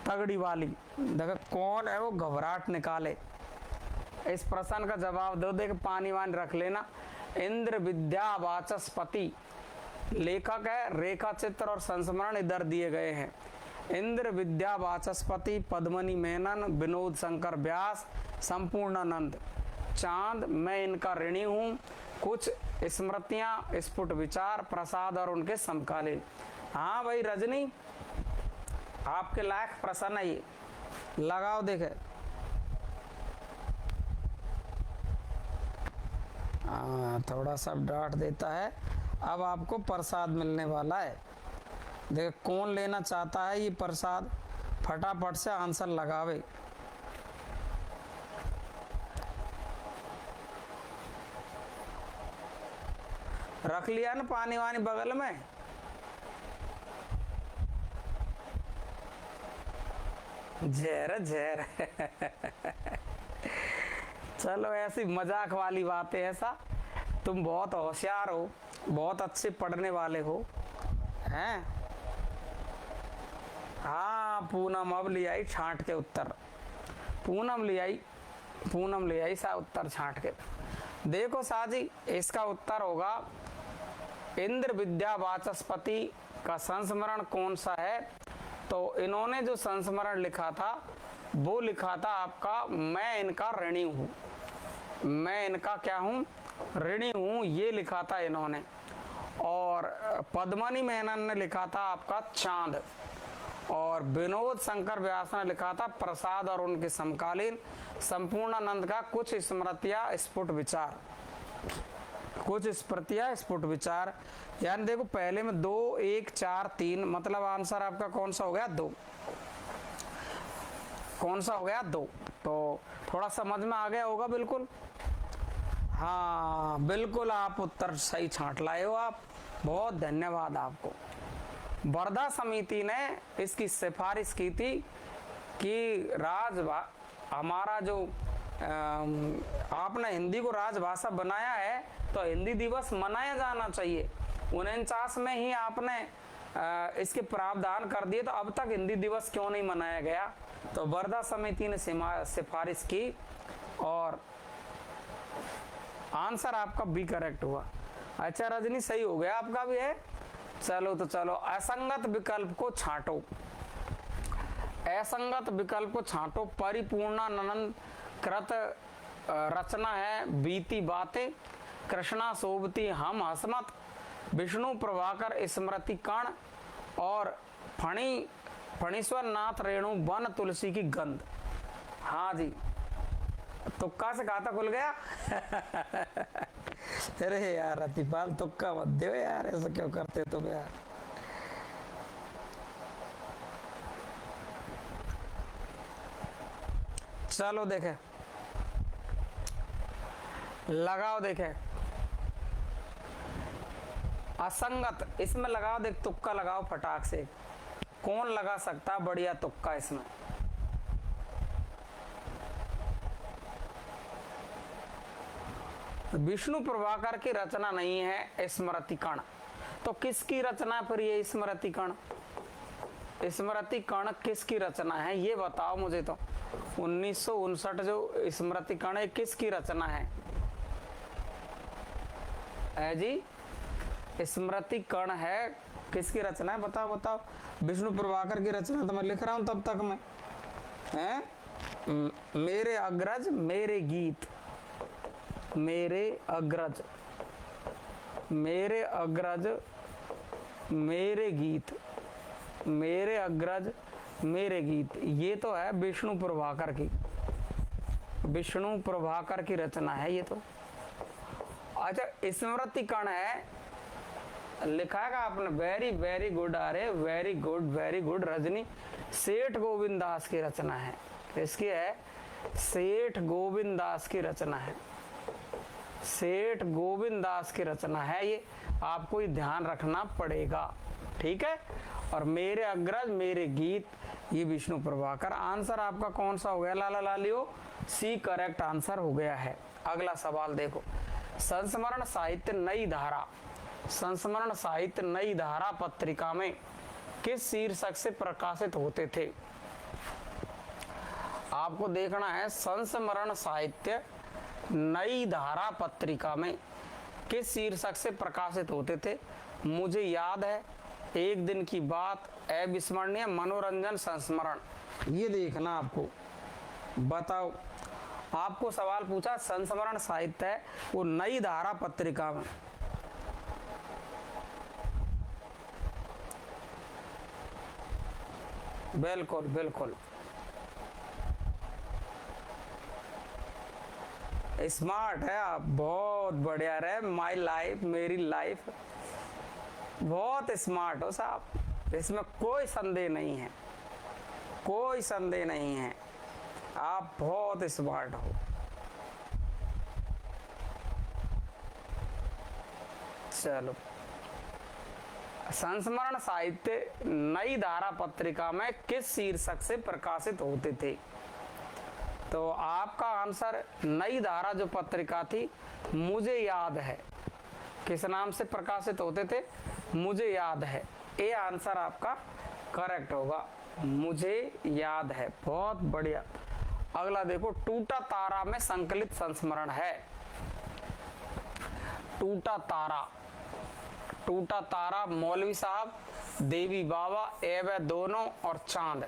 तगड़ी वाली। देखो कौन है वो घबराहट निकाले, इस प्रश्न का जवाब दो। देख पानी वानी रख लेना। इंद्र विद्या वाचस्पति लेखक है, रेखा चित्र और संस्मरण इधर दिए गए हैं। इंद्र विद्या वाचस्पति, पद्मनी मेनन, विनोद शंकर व्यास, संपूर्णानंद चांद, मैं इनका ऋणी हूँ, कुछ स्मृतियां, स्फुट विचार, प्रसाद और उनके समकालीन। हाँ भाई रजनी, आपके लायक प्रश्न है ये, लगाओ देखे। थोड़ा सा डांट देता है। अब आपको प्रसाद मिलने वाला है, देखो कौन लेना चाहता है ये प्रसाद, फटाफट से आंसर लगावे। रख लिया ना पानी वानी बगल में? जहर जहर चलो ऐसी मजाक वाली बात है। ऐसा तुम बहुत होशियार हो, बहुत अच्छे पढ़ने वाले हो हैं। हाँ पूनम अब ले आई छांट के उत्तर, पूनम ले आई पूनम ले आई सा उत्तर छांट के। देखो साजी, इसका उत्तर होगा इंद्र विद्या वाचस्पति का संस्मरण कौन सा है? तो इन्होंने जो संस्मरण लिखा था वो लिखा था आपका, मैं इनका ऋणी हूँ, मैं इनका क्या हूँ, ऋणी हूँ, ये लिखा था इन्होंने। और पद्मनी मेनन ने लिखा था आपका चांद, और विनोद शंकर व्यास ने लिखा था प्रसाद, और उनके समकालीन संपूर्णानंद का कुछ स्मृतियां स्फुट विचार, कुछ स्मृतियां स्फुट विचार। यानी देखो पहले में 2, 1, 4, 3, मतलब आंसर आपका कौन सा हो गया? 2। कौन सा हो गया? 2। तो थोड़ा समझ में आ गया होगा बिल्कुल। हाँ बिल्कुल, आप उत्तर सही छांट लाए हो आप, बहुत धन्यवाद आपको। वर्धा समिति ने इसकी सिफारिश की थी कि हमारा जो आपने हिंदी को राजभाषा बनाया है तो हिंदी दिवस मनाया जाना चाहिए। 49 में ही आपने इसके प्रावधान कर दिए, तो अब तक हिंदी दिवस क्यों नहीं मनाया गया? तो वर्धा समिति ने सिफारिश की और आंसर आपका बी करेक्ट हुआ। अच्छा रजनी, सही हो गया आपका भी है। चलो तो चलो, असंगत विकल्प को छांटो, असंगत विकल्प को छांटो। परिपूर्णानंद कृत रचना है बीती बातें, कृष्णा सोबती हम हसमत, विष्णु प्रभाकर स्मृति कण, और फणीश्वर नाथ रेणु वन तुलसी की गंध। हाँ जी, तुक्का से खाता खुल गया। अरे यार रतिपाल, तुक्का मत दो यार, ऐसा क्यों करते तुम यार। चलो देखे, लगाओ देखे, असंगत, इसमें लगाओ, देख तुक्का लगाओ फटाक से, कौन लगा सकता बढ़िया तुक्का इसमें? विष्णु प्रभाकर की रचना नहीं है स्मृति कण, तो किसकी रचना है फिर ये स्मृति कण? स्मृति कण किसकी रचना है ये बताओ मुझे। तो 1959 जो स्मृति कण है किसकी रचना है? जी स्मृति कण है, किसकी रचना है? बताओ बताओ। विष्णु प्रभाकर की रचना तो मैं लिख रहा हूं तब तक मैं, हैं? मेरे अग्रज मेरे गीत, मेरे अग्रज, मेरे अग्रज मेरे गीत, मेरे अग्रज मेरे गीत, ये तो है विष्णु प्रभाकर की, विष्णु प्रभाकर की रचना है ये तो। अच्छा स्मृति कण है, लिखा है आपने, वेरी वेरी गुड, अरे very good very good Rajni, सेठ गोविंद दास की रचना है। किसकी है? सेठ गोविंद दास की रचना है, सेठ गोविंद दास की रचना है ये, आपको ये ध्यान रखना पड़ेगा, ठीक है। और मेरे अग्रज मेरे गीत, ये विष्णु प्रभाकर। आंसर आपका कौन सा हो गया लाला लालियो? सी करेक्ट आंसर हो गया है। अगला सवाल देखो, संस्मरण साहित्य नई धारा, संस्मरण साहित्य नई धारा पत्रिका में किस शीर्षक से प्रकाशित होते थे? आपको देखना है संस्मरण साहित्य नई धारा पत्रिका में किस शीर्षक से प्रकाशित होते थे। मुझे याद है, एक दिन की बात, अविस्मरणीय, मनोरंजन, संस्मरण, ये देखना आपको। बताओ, आपको सवाल पूछा संस्मरण साहित्य है वो नई धारा पत्रिका में, बिल्कुल बिल्कुल स्मार्ट है आप, बहुत बढ़िया रहे, माई लाइफ मेरी लाइफ, बहुत स्मार्ट हो साहब, इसमें कोई संदेह नहीं है, कोई संदेह नहीं है, आप बहुत स्मार्ट हो। चलो, संस्मरण साहित्य नई धारा पत्रिका में किस शीर्षक से प्रकाशित होते थे? तो आपका आंसर नई धारा जो पत्रिका थी, मुझे याद है, किस नाम से प्रकाशित होते थे? मुझे याद है, ये आंसर आपका करेक्ट होगा, मुझे याद है। बहुत बढ़िया, अगला देखो, टूटा तारा में संकलित संस्मरण है। टूटा तारा, टूटा तारा मौलवी साहब, देवी बाबा, ए दोनों और चांद।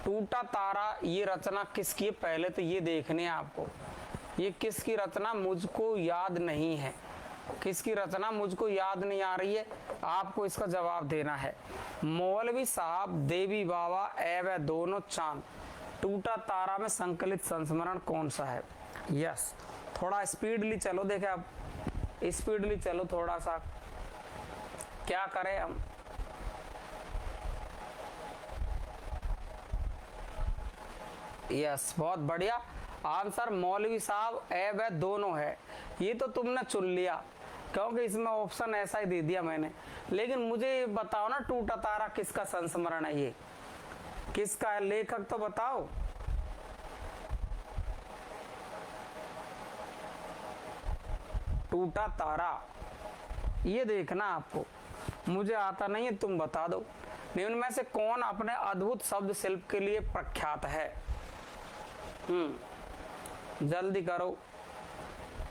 टूटा तारा ये रचना किसकी है, पहले तो ये देखने आपको, ये किसकी रचना मुझको याद नहीं है। किसकी रचना मुझको याद नहीं आ रही है, आपको इसका जवाब देना है। मौलवी साहब, देवी बाबा, ए दोनों, चांद। टूटा तारा में संकलित संस्मरण कौन सा है? यस, थोड़ा स्पीडली चलो, देखे आप स्पीडली चलो थोड़ा सा, क्या करें हम। यस, बहुत बढ़िया आंसर मौलवी साहब, ए दोनों है। ये तो तुमने चुन लिया क्योंकि इसमें ऑप्शन ऐसा ही दे दिया मैंने, लेकिन मुझे बताओ ना टूटा तारा किसका संस्मरण है, ये किसका है, लेखक तो बताओ। टूटा तारा ये देखना आपको, मुझे आता नहीं है, तुम बता दो। निम्न में से कौन अपने अद्भुत शब्द शिल्प के लिए प्रख्यात है? जल्दी करो।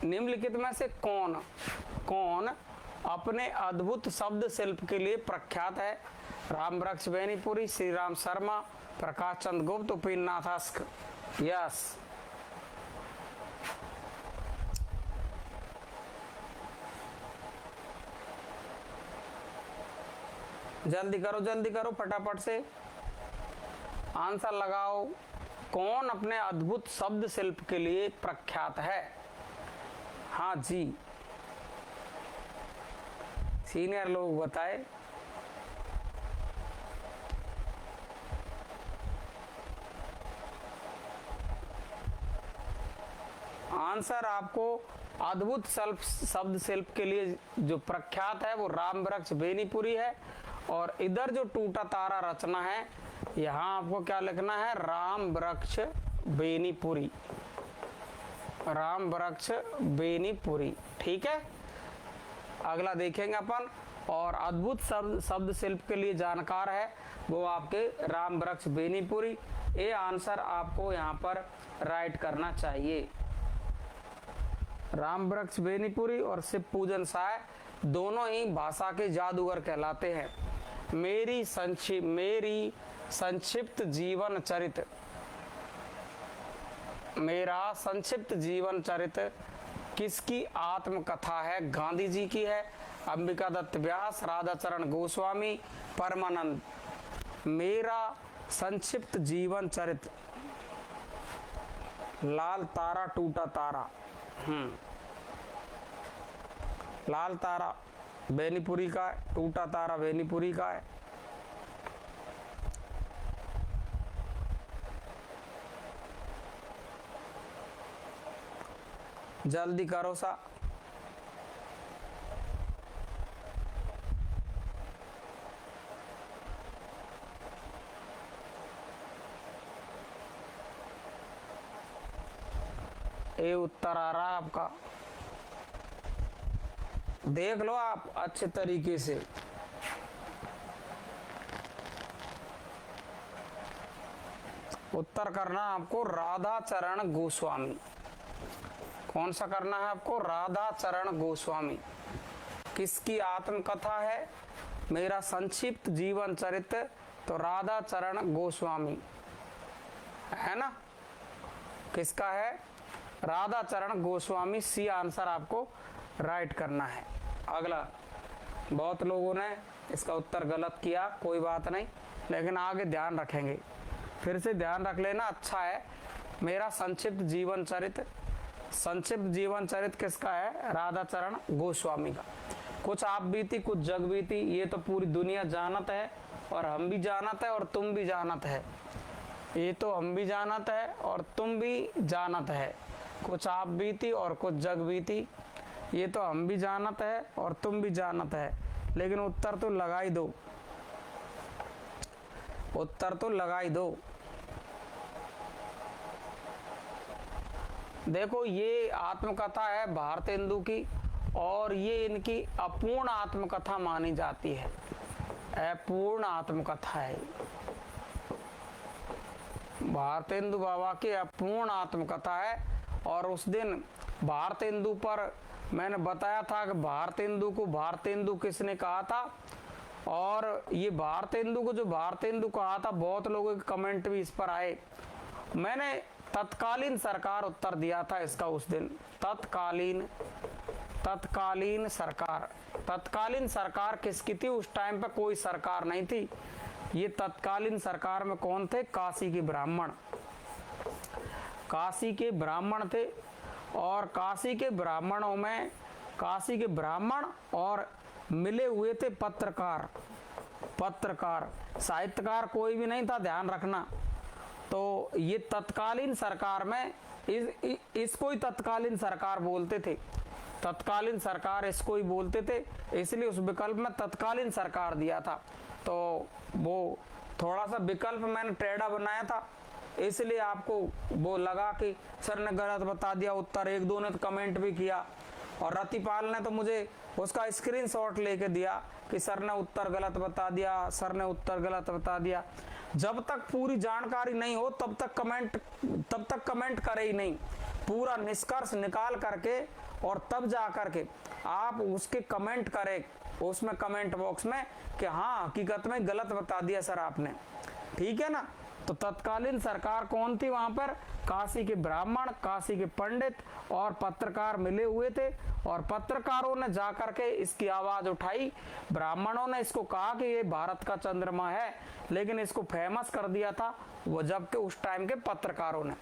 निम्नलिखित में से कौन अपने अद्भुत शब्द शिल्प के लिए प्रख्यात है? रामवृक्ष बेनीपुरी, श्री राम शर्मा, प्रकाश चंद्र गुप्त, उपेन्द्रनाथ अस्क। यस, जल्दी करो फटाफट से आंसर लगाओ। कौन अपने अद्भुत शब्द शिल्प के लिए प्रख्यात है? हाँ जी, सीनियर लोग बताए। आंसर आपको अद्भुत शब्द शिल्प के लिए जो प्रख्यात है वो रामवृक्ष बेनीपुरी है, और इधर जो टूटा तारा रचना है यहाँ आपको क्या लिखना है, रामवृक्ष बेनीपुरी, रामवृक्ष बेनीपुरी। ठीक है, अगला देखेंगे अपन। और अद्भुत शब्द शिल्प के लिए जानकार है वो आपके रामवृक्ष बेनीपुरी। ये आंसर आपको यहाँ पर राइट करना चाहिए। रामवृक्ष बेनीपुरी और शिव पूजन साय दोनों ही भाषा के जादूगर कहलाते हैं। मेरी संक्षिप्त जीवन चरित, मेरा संक्षिप्त जीवन चरित्र किसकी आत्मकथा है? गांधी जी की है, अंबिका दत्त व्यास, राधाचरण गोस्वामी, परमानंद। मेरा संक्षिप्त जीवन चरित्र, लाल तारा टूटा तारा। लाल तारा बेनीपुरी का है, टूटा तारा बेनीपुरी का है। जल्दी करो सा। ये उत्तर आ रहा है आपका, देख लो आप अच्छे तरीके से। उत्तर करना आपको राधाचरण गोस्वामी। कौन सा करना है आपको? राधाचरण गोस्वामी। किसकी आत्मकथा है? मेरा संक्षिप्त जीवन चरित्र, तो राधाचरण गोस्वामी है ना। किसका है? राधाचरण गोस्वामी। सी आंसर आपको राइट करना है। अगला, बहुत लोगों ने इसका उत्तर गलत किया, कोई बात नहीं, लेकिन आगे ध्यान रखेंगे, फिर से ध्यान रख लेना, अच्छा है। मेरा संक्षिप्त जीवन चरित्र, संक्षिप्त जीवन चरित्र किसका है? राधाचरण गोस्वामी का। कुछ आप बीती कुछ जग बीती, ये तो पूरी दुनिया जानत है, और हम भी जानत है और तुम भी जानत है। ये तो हम भी जानत है और तुम भी जानत है। कुछ आप बीती और कुछ जग बीती, ये तो हम भी जानत है और तुम भी जानत है, लेकिन उत्तर तो लगा ही दो, उत्तर तो लगा ही दो। देखो, ये आत्मकथा है भारतेंदु की, और ये इनकी अपूर्ण आत्मकथा मानी जाती है, अपूर्ण आत्मकथा है। भारतेंदु बाबा की अपूर्ण आत्मकथा है। और उस दिन भारतेंदु पर मैंने बताया था कि भारतेंदु को भारतेंदु किसने कहा था, और ये भारतेंदु को जो भारतेंदु कहा था, बहुत लोगों के कमेंट भी इस पर आए। मैंने तत्कालीन सरकार उत्तर दिया था इसका उस दिन। तत्कालीन सरकार किसकी थी? उस टाइम पे कोई सरकार नहीं थी। ये तत्कालीन सरकार में कौन थे? काशी के ब्राह्मण। काशी के ब्राह्मण थे, और काशी के ब्राह्मणों में काशी के ब्राह्मण और मिले हुए थे पत्रकार, साहित्यकार कोई भी नहीं था, ध्यान रखना। तो ये तत्कालीन सरकार में इसको ही तत्कालीन सरकार बोलते थे, तत्कालीन सरकार इसको ही बोलते थे, इसलिए उस विकल्प में तत्कालीन सरकार दिया था। तो वो थोड़ा सा विकल्प मैंने टेढ़ा बनाया था, इसलिए आपको वो लगा कि सर ने गलत बता दिया उत्तर। एक दो ने तो कमेंट भी किया, और रतिपाल ने तो मुझे उसका स्क्रीनशॉट लेके दिया कि सर ने उत्तर गलत बता दिया, सर ने उत्तर गलत बता दिया। जब तक पूरी जानकारी नहीं हो तब तक कमेंट करे ही नहीं। पूरा निष्कर्ष निकाल करके और तब जा करके आप उसके कमेंट करें उसमें कमेंट बॉक्स में कि हाँ हकीकत में गलत बता दिया सर आपने, ठीक है ना। तो तत्कालीन सरकार कौन थी? वहां पर काशी के ब्राह्मण, काशी के पंडित और पत्रकार मिले हुए थे, और पत्रकारों ने जाकर के इसकी आवाज उठाई। ब्राह्मणों ने इसको कहा कि ये भारत का चंद्रमा है, लेकिन इसको फेमस कर दिया था वो जबकि उस टाइम के पत्रकारों ने,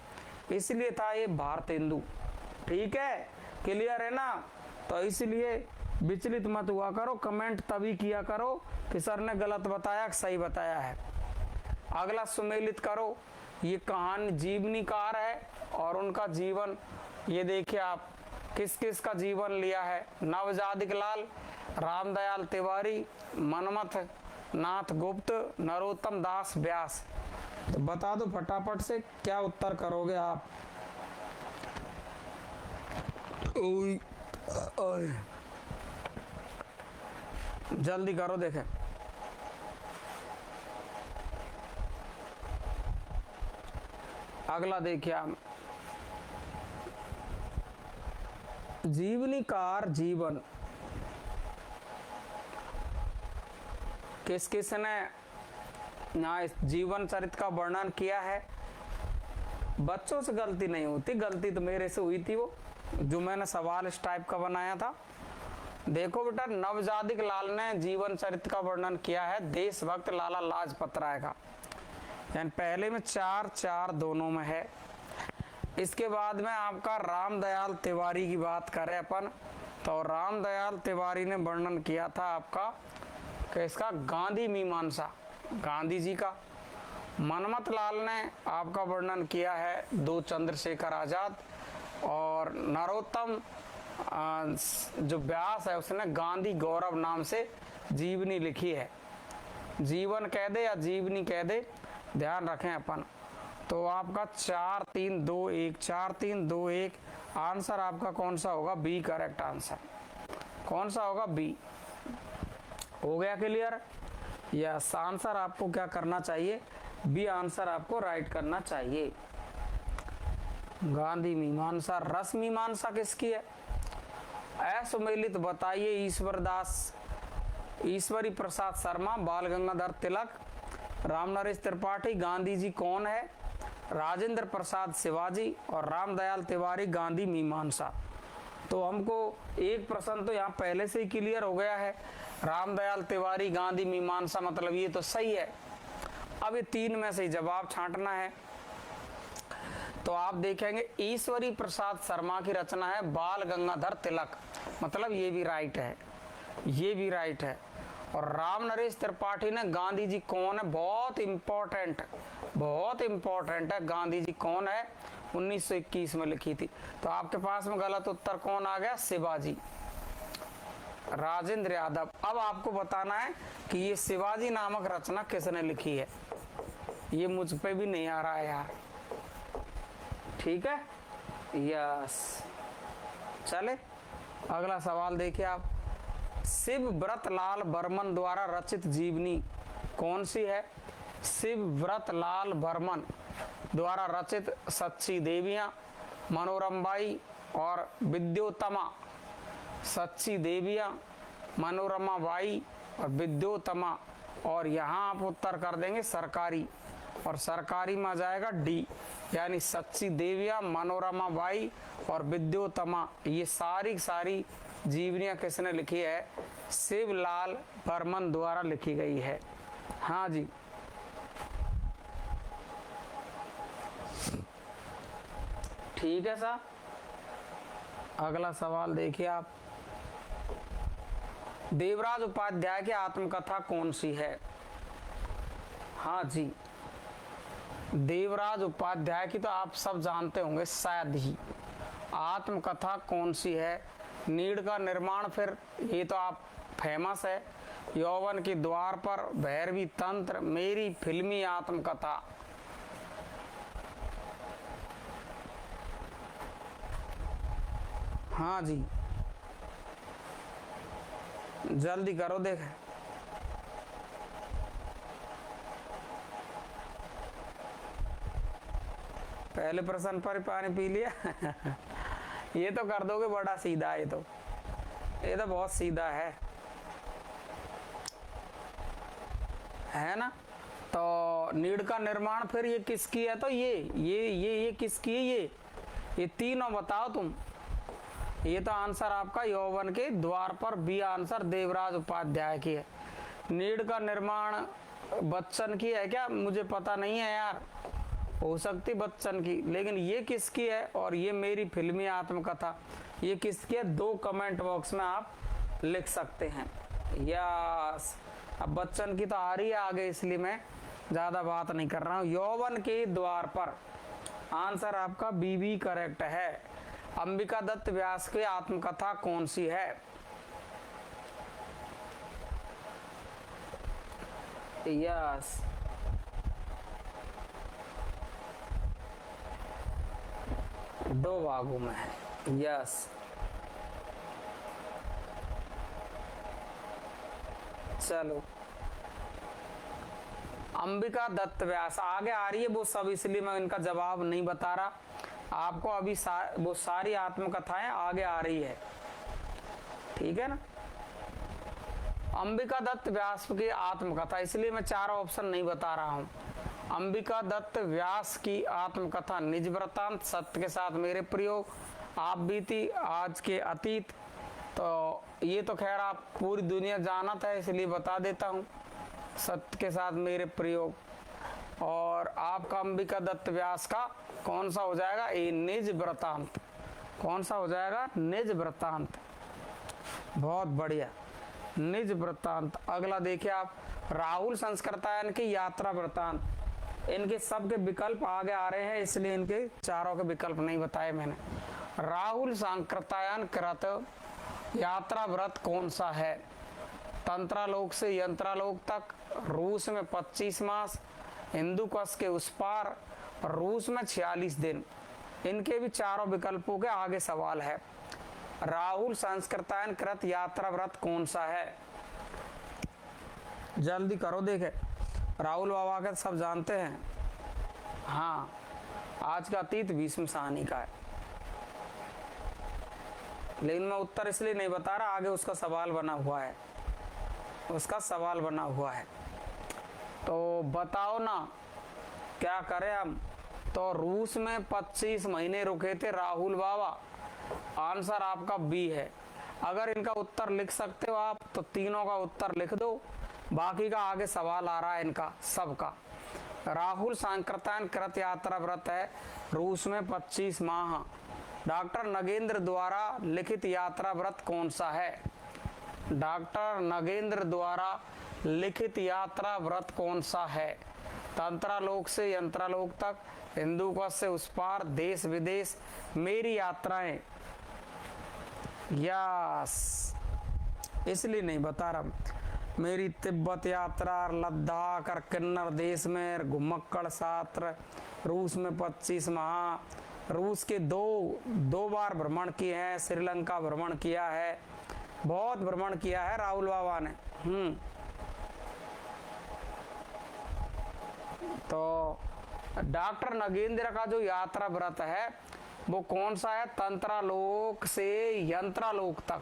इसलिए था ये भारतेंदु। ठीक है, क्लियर है ना। तो इसलिए विचलित मत हुआ करो, कमेंट तभी किया करो कि सर ने गलत बताया सही बताया है। अगला सुमेलित करो, ये कहानी जीवनीकार है और उनका जीवन, ये देखिए आप किस किस का जीवन लिया है। नवजादिक लाल, रामदयाल तिवारी, मनमथ नाथ गुप्त, नरोत्तम दास व्यास। तो बता दो फटाफट से क्या उत्तर करोगे आप। जल्दी करो, देखें। अगला देखिए आप, जीवनीकार जीवन किस किस ने यहाँ इस जीवन चरित्र का वर्णन किया है। बच्चों से गलती नहीं होती, गलती तो मेरे से हुई थी, वो जो मैंने सवाल इस टाइप का बनाया था। देखो बेटा, नवजादिक लाल ने जीवन चरित्र का वर्णन किया है देशभक्त लाला लाजपत राय का, यानी पहले में 4-4 दोनों में है। इसके बाद में आपका रामदयाल तिवारी की बात करें अपन, तो रामदयाल तिवारी ने वर्णन किया था आपका कि इसका गांधी मीमांसा, गांधी जी का। मनमथ लाल ने आपका वर्णन किया है दो चंद्रशेखर आजाद, और नरोत्तम जो व्यास है उसने गांधी गौरव नाम से जीवनी लिखी है। जीवन कह दे या जीवनी कह दे, ध्यान रखें अपन। तो आपका 4-3-2-1 4-3-2-1 आंसर आपका कौन सा होगा? B correct answer. कौन सा होगा? बी। हो गया क्लियर? यस, आंसर आपको क्या करना चाहिए? बी आंसर आपको राइट करना चाहिए। गांधी मीमांसा। रस मीमांसा किसकी है? असुमेलित बताइए। ईश्वरी प्रसाद शर्मा, बाल गंगाधर तिलक, रामनरेश त्रिपाठी। गांधी जी कौन है? राजेंद्र प्रसाद शिवाजी और रामदयाल तिवारी। गांधी मीमांसा। तो हमको एक प्रश्न तो यहाँ पहले से ही क्लियर हो गया है, रामदयाल तिवारी गांधी मीमांसा, मतलब ये तो सही है। अब ये 3 में से जवाब छांटना है। तो आप देखेंगे ईश्वरी प्रसाद शर्मा की रचना है बाल गंगाधर तिलक, मतलब ये भी राइट है, ये भी राइट है। और रामनरेश त्रिपाठी ने गांधी जी कौन है, बहुत इंपॉर्टेंट है, गांधी जी कौन है 1921 में लिखी थी। तो आपके पास में गलत उत्तर कौन आ गया? शिवाजी, राजेंद्र यादव। अब आपको बताना है कि ये शिवाजी नामक रचना किसने लिखी है। ये मुझ पे भी नहीं आ रहा है यार, ठीक है। यस, चले अगला सवाल देखिए आप। शिव व्रत लाल बर्मन द्वारा रचित जीवनी कौन सी है? शिव व्रत लाल बर्मन द्वारा रचित सच्ची देवियां मनोरमाबाई और विद्योत्तमा। सच्ची देवियां मनोरमाबाई और विद्योत्तमा, और यहाँ आप उत्तर कर देंगे सरकारी, और सरकारी में आ जाएगा डी, यानी सच्ची देवियां मनोरमाबाई और विद्योत्तमा। ये सारी जीवनियां किसने लिखी है? शिवलाल बर्मन द्वारा लिखी गई है। हाँ जी, ठीक है साहब। अगला सवाल देखिए आप, देवराज उपाध्याय की आत्मकथा कौन सी है? हाँ जी, देवराज उपाध्याय की तो आप सब जानते होंगे शायद ही। आत्मकथा कौन सी है? नीड़ का निर्माण, फिर ये तो आप फेमस है, यौवन के द्वार पर, भैरवी तंत्र, मेरी फिल्मी आत्मकथा। हाँ जी, जल्दी करो देख। पहले प्रश्न पर पानी पी लिया। ये तो कर दोगे, बड़ा सीधा है, ये तो बहुत सीधा है ना। तो नीड़ का निर्माण, फिर ये किसकी है? तो ये किसकी है? ये तीनों बताओ तुम। ये तो आंसर आपका यौवन के द्वार पर, बी आंसर देवराज उपाध्याय की है। नीड़ का निर्माण बच्चन की है क्या? मुझे पता नहीं है यार, हो सकती बच्चन की, लेकिन ये किसकी है? और ये मेरी फिल्मी आत्मकथा, ये किसकी है? दो कमेंट बॉक्स में आप लिख सकते हैं। यस, अब बच्चन की तो आ रही है आगे, इसलिए मैं ज्यादा बात नहीं कर रहा हूँ। यौवन के द्वार पर, आंसर आपका बी करेक्ट है। अंबिका दत्त व्यास की आत्मकथा कौन सी है? यस, दो भागों में है। यस, चलो, अंबिका दत्त व्यास आगे आ रही है वो सब, इसलिए मैं इनका जवाब नहीं बता रहा आपको। अभी वो सारी आत्मकथाएं आगे आ रही है, ठीक है ना। अंबिका दत्त व्यास की आत्मकथा, इसलिए मैं चार ऑप्शन नहीं बता रहा हूं। अंबिका दत्त व्यास की आत्मकथा, निज वृत्तांत, सत्य के साथ मेरे प्रयोग, आप बीती, आज के अतीत। तो ये तो खैर आप पूरी दुनिया जानत है, इसलिए बता देता हूँ, सत्य के साथ मेरे प्रयोग। और आपका अंबिका दत्त व्यास का कौन सा हो जाएगा? ये निज वृत्तांत। कौन सा हो जाएगा? निज वृत्तांत। बहुत बढ़िया, निज वृत्तांत। अगला देखिए आप, राहुल संस्कृतायन की यात्रा वृत्तांत। इनके सबके विकल्प आगे आ रहे हैं, इसलिए इनके चारों के विकल्प नहीं बताए मैंने। राहुल संस्कृतायन कृत यात्रा व्रत कौन सा है? तंत्रालोक से यंत्रालोक तक, रूस में 25 मास, हिंदू कश के उस पार, रूस में 46 दिन। इनके भी चारों विकल्पों के आगे सवाल है। राहुल संस्कृतायन कृत यात्रा व्रत कौन सा है? जल्दी करो देखे, राहुल बाबा का सब जानते हैं। हाँ, आज का अतीत भीष्म साहनी का है, लेकिन मैं उत्तर इसलिए नहीं बता रहा, आगे उसका सवाल बना हुआ है, उसका सवाल बना हुआ है। तो बताओ ना क्या करें हम। तो रूस में 25 महीने रुके थे राहुल बाबा, आंसर आपका बी है। अगर इनका उत्तर लिख सकते हो आप तो तीनों का उत्तर लिख दो, बाकी का आगे सवाल आ रहा है इनका सबका। राहुल संस्कृतायन कृत यात्रा व्रत है रूस में 25 माह। डॉक्टर नगेंद्र द्वारा लिखित यात्रा व्रत कौन सा है? डॉक्टर नगेंद्र द्वारा लिखित यात्रा व्रत कौन सा है? तंत्रालोक से यंत्रालोक तक, हिंदू कश से उस पार, देश विदेश, मेरी यात्राएं। यस, इसलिए नहीं बता रहा। मेरी तिब्बत यात्रा, लद्दाख और किन्नर देश में घुमक्कड़ सात्र, रूस में 25 माह, रूस के दो बार भ्रमण किए हैं, श्रीलंका भ्रमण किया है, बहुत भ्रमण किया है राहुल बाबा ने। तो डॉक्टर नगेंद्र का जो यात्रा व्रत है वो कौन सा है? तंत्रालोक से यंत्रालोक तक।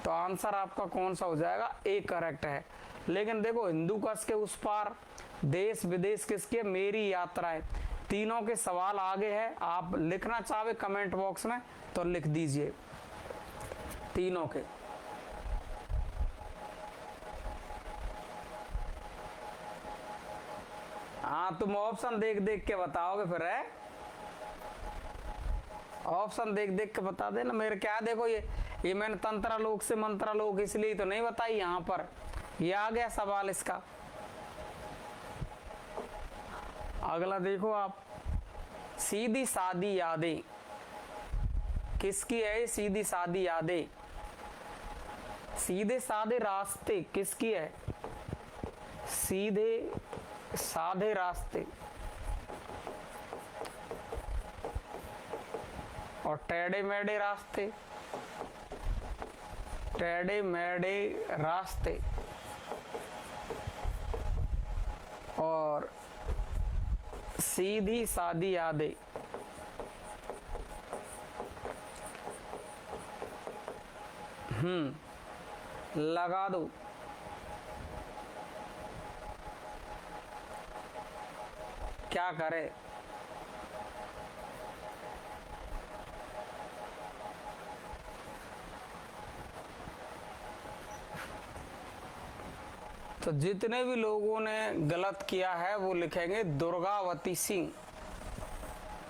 तो आंसर आपका कौन सा हो जाएगा? ए करेक्ट है। लेकिन देखो, हिंदू कश के उस पार, देश विदेश किसके? मेरी यात्राएं। तीनों के सवाल आगे है, आप लिखना चाहे कमेंट बॉक्स में तो लिख दीजिए तीनों के। हाँ, तुम ऑप्शन देख देख के बताओगे फिर, है? ऑप्शन देख देख के बता देना मेरे। क्या देखो, ये मैंने तंत्रालोक से मंत्रालोक इसलिए तो नहीं बताई यहाँ पर, ये आ गया सवाल इसका। अगला देखो आप, सीधी सादी यादें किसकी है? सीधी सादी यादें, सीधे साधे रास्ते किसकी है? सीधे साधे रास्ते। और टेढ़े मेढ़े रास्ते, टेढ़े मेढ़े रास्ते। और सीधी सादी यादें। लगा दो। क्या करे? तो जितने भी लोगों ने गलत किया है वो लिखेंगे दुर्गावती सिंह।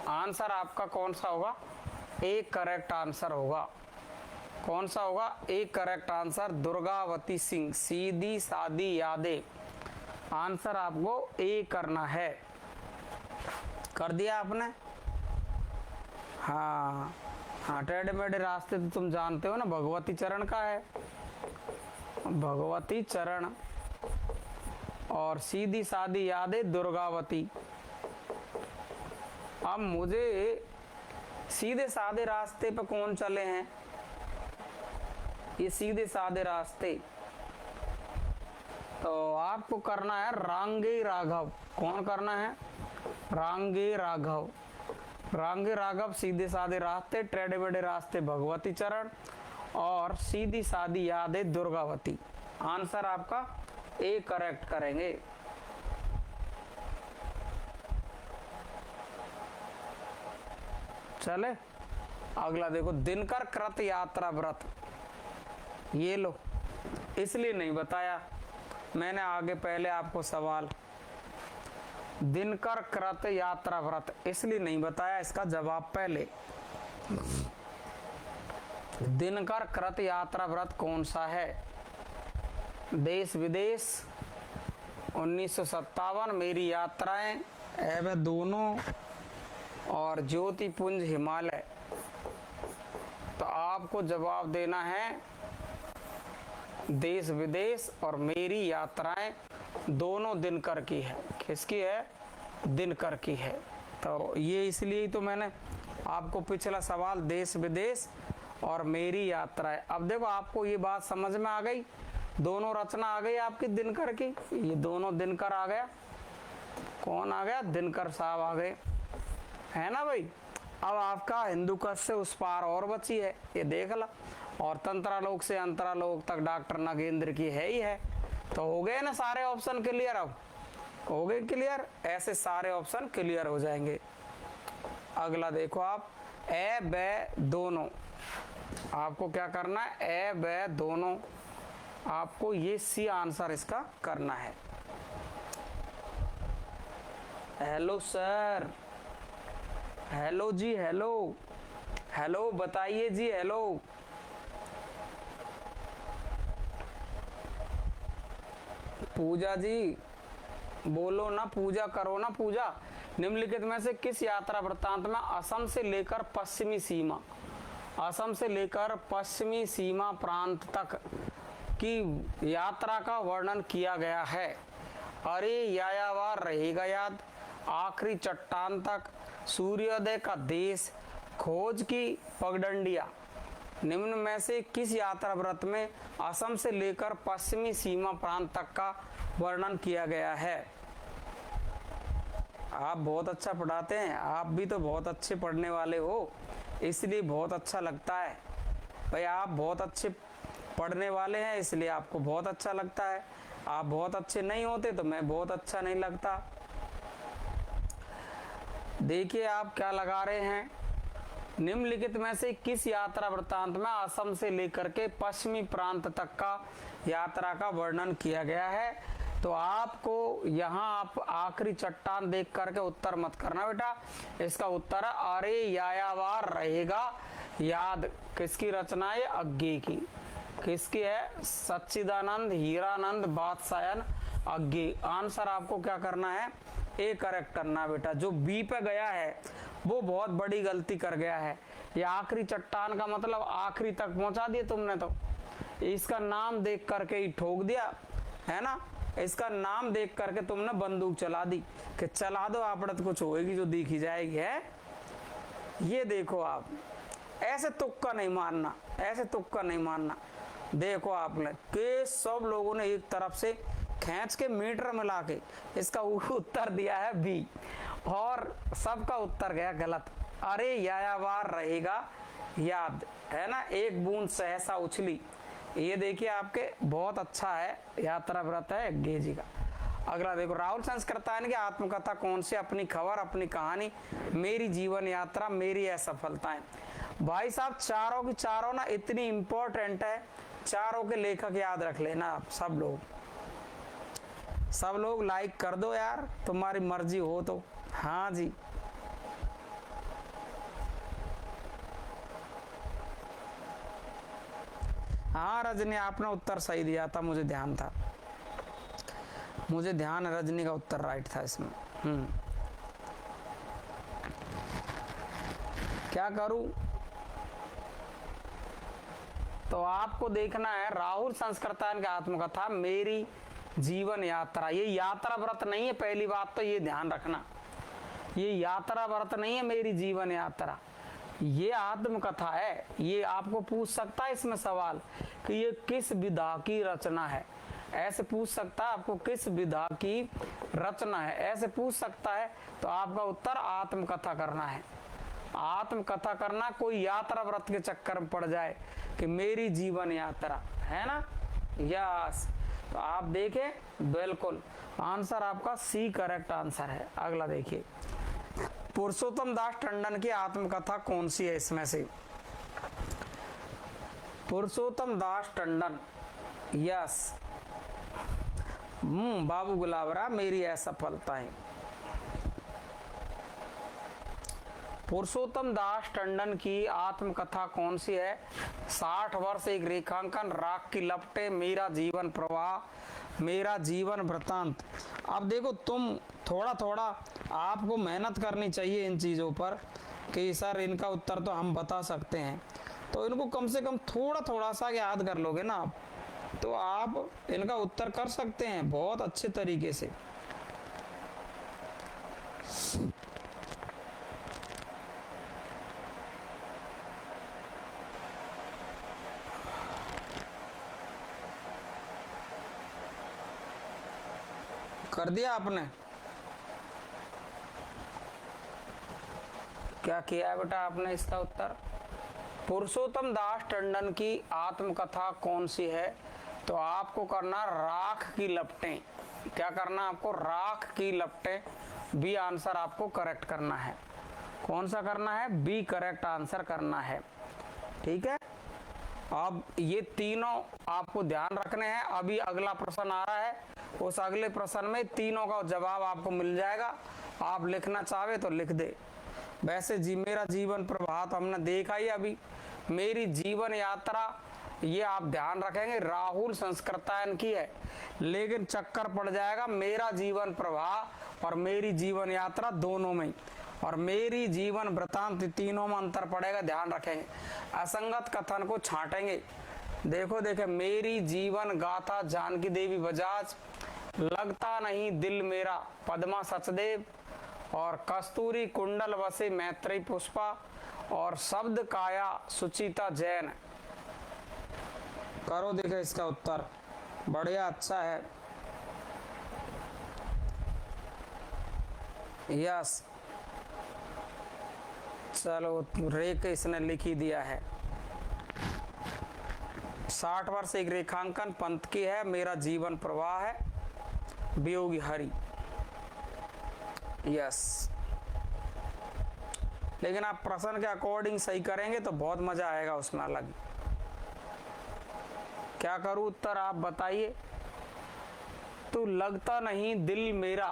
आंसर आपका कौन सा होगा? ए करेक्ट आंसर होगा। कौन सा होगा? A correct answer Durgavati Singh. सीधी सादी यादें, आंसर आपको ए करना है। कर दिया आपने? हाँ हाँ, टेढ़े मेढ़े रास्ते तो तुम जानते हो ना, भगवती चरण का है, भगवती चरण। और सीधी सादी यादें दुर्गावती। अब मुझे सीधे साधे रास्ते पे कौन चले हैं? ये सीधे साधे रास्ते, तो आपको करना है रांगे राघव। कौन करना है? रांगे राघव। रांगे राघव, सीधे साधे रास्ते, टेढ़े मेढ़े रास्ते भगवती चरण, और सीधी सादी यादें दुर्गावती। आंसर आपका ए करेक्ट करेंगे। चले अगला देखो, दिनकर कृत यात्रा व्रत। ये लो, इसलिए नहीं बताया मैंने आगे पहले आपको सवाल, दिनकर कृत यात्रा व्रत इसलिए नहीं बताया, इसका जवाब पहले। दिनकर कृत यात्रा व्रत कौन सा है? देश विदेश, 1957, मेरी यात्राएं, एवं दोनों, और ज्योतिपुंज हिमालय। तो आपको जवाब देना है देश विदेश और मेरी यात्राएं, दोनों दिनकर की है। किसकी है? दिनकर की है। तो ये इसलिए तो मैंने आपको पिछला सवाल देश विदेश और मेरी यात्राएं। अब देखो, आपको ये बात समझ में आ गई, दोनों रचना आ गई आपकी दिनकर की। ये दोनों दिनकर आ गया। कौन आ गया? दिनकर साहब आ गए, है ना भाई। अब आपका हिंदू कश से उस पार और बची है, ये देख ला। और तंत्रालोक से अंतरालोक तक डॉक्टर नागेंद्र की है ही है। तो हो गए ना सारे ऑप्शन क्लियर? अब हो गए क्लियर? ऐसे सारे ऑप्शन क्लियर हो जाएंगे। अगला देखो आप, ए ब दोनों। आपको क्या करना है? ए ब दोनों, आपको ये सी आंसर इसका करना है। हेलो सर, हेलो जी, हेलो हेलो, बताइए जी, हेलो। पूजा जी बोलो ना, पूजा करो ना, पूजा। निम्नलिखित में से किस यात्रा वृत्तांत में असम से लेकर पश्चिमी सीमा, असम से लेकर पश्चिमी सीमा प्रांत तक की यात्रा का वर्णन किया गया है? अरे यायावर रहेगा याद, आखिरी चट्टान तक, सूर्योदय का देश, खोज की पगडंडिया। निम्न में से किस यात्रा व्रत में असम से लेकर पश्चिमी सीमा प्रांत तक का वर्णन किया गया है? आप बहुत अच्छा पढ़ाते हैं, आप भी तो बहुत अच्छे पढ़ने वाले हो, इसलिए बहुत अच्छा लगता है। भाई आप बहुत अच्छे पढ़ने वाले हैं इसलिए आपको बहुत अच्छा लगता है, आप बहुत अच्छे नहीं होते तो मैं बहुत अच्छा नहीं लगता। देखिए आप क्या लगा रहे हैं, निम्नलिखित में से किस यात्रा वृत्तांत में असम से लेकर के पश्चिमी प्रांत तक का यात्रा का वर्णन किया गया है। तो आपको यहाँ आप आखिरी चट्टान देख करके उत्तर मत करना बेटा, इसका उत्तर है अरे यायावार रहेगा याद। किसकी रचना है? अज्ञे की। किसकी है? सच्चिदानंद हीरानंद बादशायन अज्ञे। आंसर आपको क्या करना है? ए करेक्ट करना बेटा। जो बी पे गया है वो बहुत बड़ी गलती कर गया है। ये आखिरी चट्टान का मतलब आखिरी तक पहुंचा दिए तुमने, तो इसका नाम देख करके ही ठोक दिया है ना। इसका नाम देख करके तुमने बंदूक चला दी कि चला दो आपड़त कुछ होएगी जो दिखी जाएगी है। ये देखो आप ऐसे तुक्का नहीं मारना, ऐसे तुक्का नहीं मारना। देखो आपने कि सब लोगों ने एक तरफ से खींच के मीटर मिला के इसका उत्तर दिया है बी, और सबका उत्तर गया गलत। अरे यायावार रहेगा याद, है ना। एक बूंद सहसा उछली, ये देखिए आपके बहुत अच्छा है, यात्रा व्रत है अज्ञे जी का। अगला देखो, राहुल संस्कृतायन की आत्मकथा कौन सी? अपनी खबर, अपनी कहानी, मेरी जीवन यात्रा, मेरी असफलताएं। भाई साहब चारों की चारों ना इतनी इंपॉर्टेंट है, चारों के लेखक याद रख लेना आप। सब लोग लाइक कर दो यार, तुम्हारी मर्जी हो तो। हाँ जी, हाँ रजनी आपने उत्तर सही दिया था, मुझे ध्यान था, मुझे ध्यान रजनी का उत्तर राइट था इसमें। क्या करूं? तो आपको देखना है राहुल संस्कृतायन की आत्मकथा मेरी जीवन यात्रा। ये यात्रा व्रत नहीं है, पहली बात तो ये ध्यान रखना, ये यात्रा व्रत नहीं है मेरी जीवन यात्रा, ये आत्मकथा है। ये आपको पूछ सकता है इसमें सवाल कि ये किस विधा की रचना है, ऐसे पूछ सकता है आपको, किस विधा की रचना है ऐसे पूछ सकता है। तो आपका उत्तर आत्मकथा करना है, आत्मकथा करना। कोई यात्रा व्रत के चक्कर में पड़ जाए कि मेरी जीवन यात्रा, है ना। यस, तो आप देखें बिल्कुल आंसर आपका सी करेक्ट आंसर है। अगला देखिए, पुरुषोत्तम दास टंडन की आत्मकथा कौन सी है इसमें से? पुरुषोत्तम दास टंडन, यस, बाबू गुलाबरा मेरी असफलताएं। पुरुषोत्तम दास टंडन की आत्मकथा कौन सी है? 60 वर्ष एक रेखांकन, राख की लपटें, मेरा जीवन प्रवाह, मेरा जीवन वृतांत। अब देखो तुम थोड़ा थोड़ा आपको मेहनत करनी चाहिए इन चीज़ों पर कि सर इनका उत्तर तो हम बता सकते हैं, तो इनको कम से कम थोड़ा थोड़ा सा याद कर लोगे ना आप, तो आप इनका उत्तर कर सकते हैं बहुत अच्छे तरीके से। कर दिया आपने? क्या किया है बेटा आपने इसका उत्तर? पुरुषोत्तम दास टंडन की आत्मकथा कौन सी है? तो आपको करना राख की लपटें। क्या करना आपको? राख की लपटें। बी आंसर आपको करेक्ट करना है। कौन सा करना है? बी करेक्ट आंसर करना है। ठीक है, अब ये तीनों आपको ध्यान रखने हैं। अभी अगला प्रश्न आ रहा है, उस अगले प्रश्न में तीनों का जवाब आपको मिल जाएगा। आप लिखना चाहे तो लिख दे। वैसे मेरा जीवन प्रभात हमने देखा ही अभी, मेरी जीवन यात्रा ये आप ध्यान रखेंगे राहुल संस्कृतायन की है, लेकिन चक्कर पड़ जाएगा मेरा जीवन प्रवाह और मेरी जीवन यात्रा दोनों में, और मेरी जीवन वृतांत तीनों में अंतर पड़ेगा, ध्यान रखेंगे। असंगत कथन को छांटेंगे। देखो देखे, मेरी जीवन गाथा जानकी देवी बजाज, लगता नहीं दिल मेरा पद्मा सचदेव, और कस्तूरी कुंडल वसे मैत्री पुष्पा, और शब्द काया सुचिता जैन। करो देखे इसका उत्तर, बढ़िया अच्छा है। यस, चलो रेख इसने लिख ही दिया है। 60 वर्ष एक रेखांकन पंत की है, मेरा जीवन प्रवाह है, वियोगी हरि। यस, लेकिन आप प्रश्न के अकॉर्डिंग सही करेंगे तो बहुत मजा आएगा उसमें अलग। क्या करूं उत्तर आप बताइए। तो लगता नहीं दिल मेरा,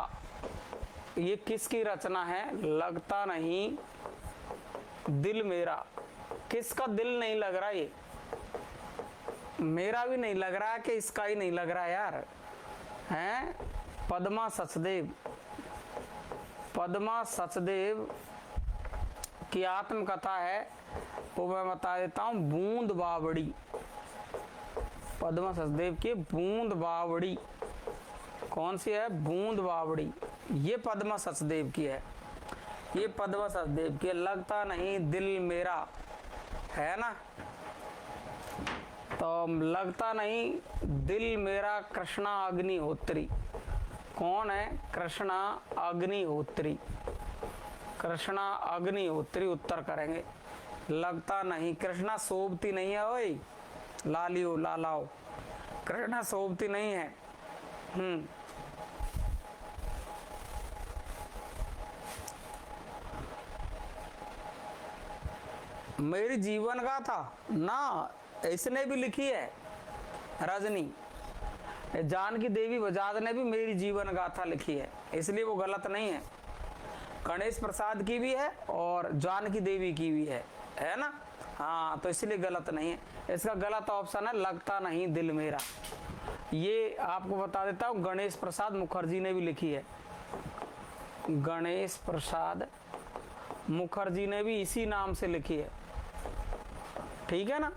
ये किसकी रचना है? लगता नहीं दिल मेरा, किसका दिल नहीं लग रहा? ये मेरा भी नहीं लग रहा कि इसका ही नहीं लग रहा यार, हैं? पद्मा सचदेव, पद्मा सचदेव की आत्मकथा है, वो मैं बता देता हूं, बूंद बावड़ी। पद्मा सचदेव की बूंद बावड़ी, कौन सी है? बूंद बावड़ी। ये पद्मा सचदेव की है, ये पद्मा सचदेव की। लगता नहीं दिल मेरा, है ना? तो लगता नहीं दिल मेरा कृष्णा अग्निहोत्री। कौन है? कृष्णा अग्निहोत्री, कृष्णा अग्निहोत्री उत्तर करेंगे। लगता नहीं, कृष्णा शोभती नहीं है ओए, लालियो लालाओ, कृष्णा शोभती नहीं है। मेरी जीवन गाथा ना, इसने भी लिखी है रजनी, जानकी देवी बजाज ने भी मेरी जीवन गाथा लिखी है, इसलिए वो गलत नहीं है। गणेश प्रसाद की भी है और जानकी देवी की भी है ना? हाँ, तो इसलिए गलत नहीं है। इसका गलत ऑप्शन है लगता नहीं दिल मेरा। ये आपको बता देता हूँ, गणेश प्रसाद मुखर्जी ने भी लिखी है, गणेश प्रसाद मुखर्जी ने भी इसी नाम से लिखी है, ठीक है ना?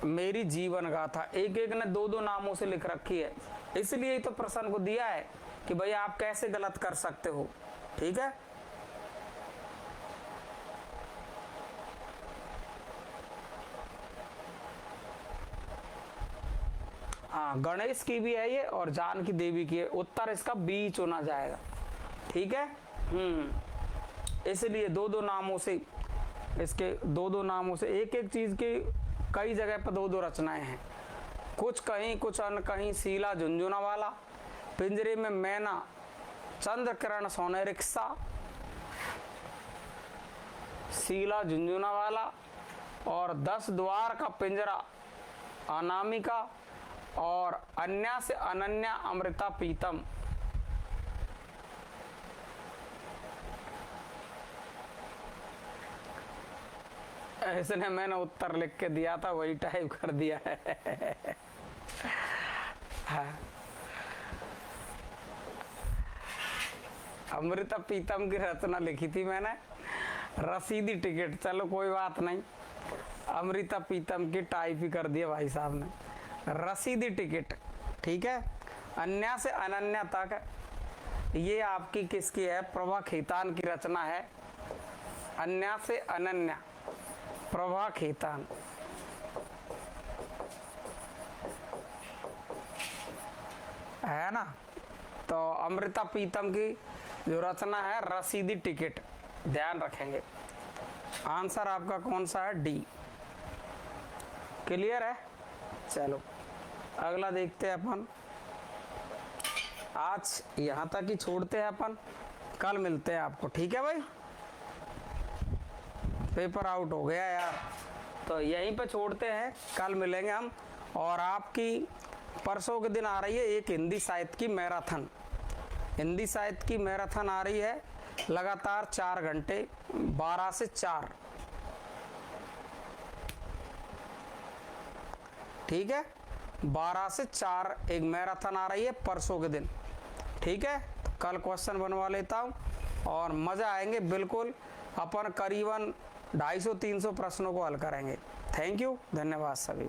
मेरी जीवन गाथा, एक एक ने दो दो नामों से लिख रखी है, इसलिए तो प्रश्न को दिया है कि भाई आप कैसे गलत कर सकते हो, ठीक है? हाँ, गणेश की भी है ये और जानकी देवी की है। उत्तर इसका बी चुना जाएगा, ठीक है? इसलिए दो दो नामों से, इसके दो दो नामों से, एक एक चीज की कई जगह पर दो दो रचनाएं हैं, कुछ कहीं कुछ अन कहीं। शीला झुंझुना वाला, पिंजरे में मैना, चंद्र किरण सोने रिक्शा, शीला झुंझुना वाला, और 10 द्वार का पिंजरा अनामिका, और अन्या से अनन्या अमृता पीतम। इसने मैंने उत्तर लिख के दिया था, वही टाइप कर दिया है। हाँ। अमृता पीतम की रचना लिखी थी मैंने, रसीदी टिकट, चलो कोई बात नहीं, अमृता पीतम की टाइप ही कर दिया भाई साहब ने, रसीदी टिकट, ठीक है? अन्या से अनन्या तक, ये आपकी किसकी है? प्रभा खेतान की रचना है, अन्या से अनन्या, प्रभा खेतान। है ना? तो अमृता पीतम की जो रचना है रसीदी टिकट, ध्यान रखेंगे। आंसर आपका कौन सा है? डी। क्लियर है? चलो अगला देखते हैं अपन। आज यहां तक ही छोड़ते हैं अपन, कल मिलते हैं आपको, ठीक है भाई? पेपर आउट हो गया यार, तो यहीं पे छोड़ते हैं, कल मिलेंगे हम। और आपकी परसों के दिन आ रही है एक हिंदी साहित्य की मैराथन, हिंदी साहित्य की मैराथन आ रही है, लगातार 4 घंटे, 12 से 4, ठीक है? 12 से 4 एक मैराथन आ रही है परसों के दिन, ठीक है? तो कल क्वेश्चन बनवा लेता हूँ और मजा आएंगे बिल्कुल। अपन करीबन 250-300 प्रश्नों को हल करेंगे। थैंक यू, धन्यवाद सभी।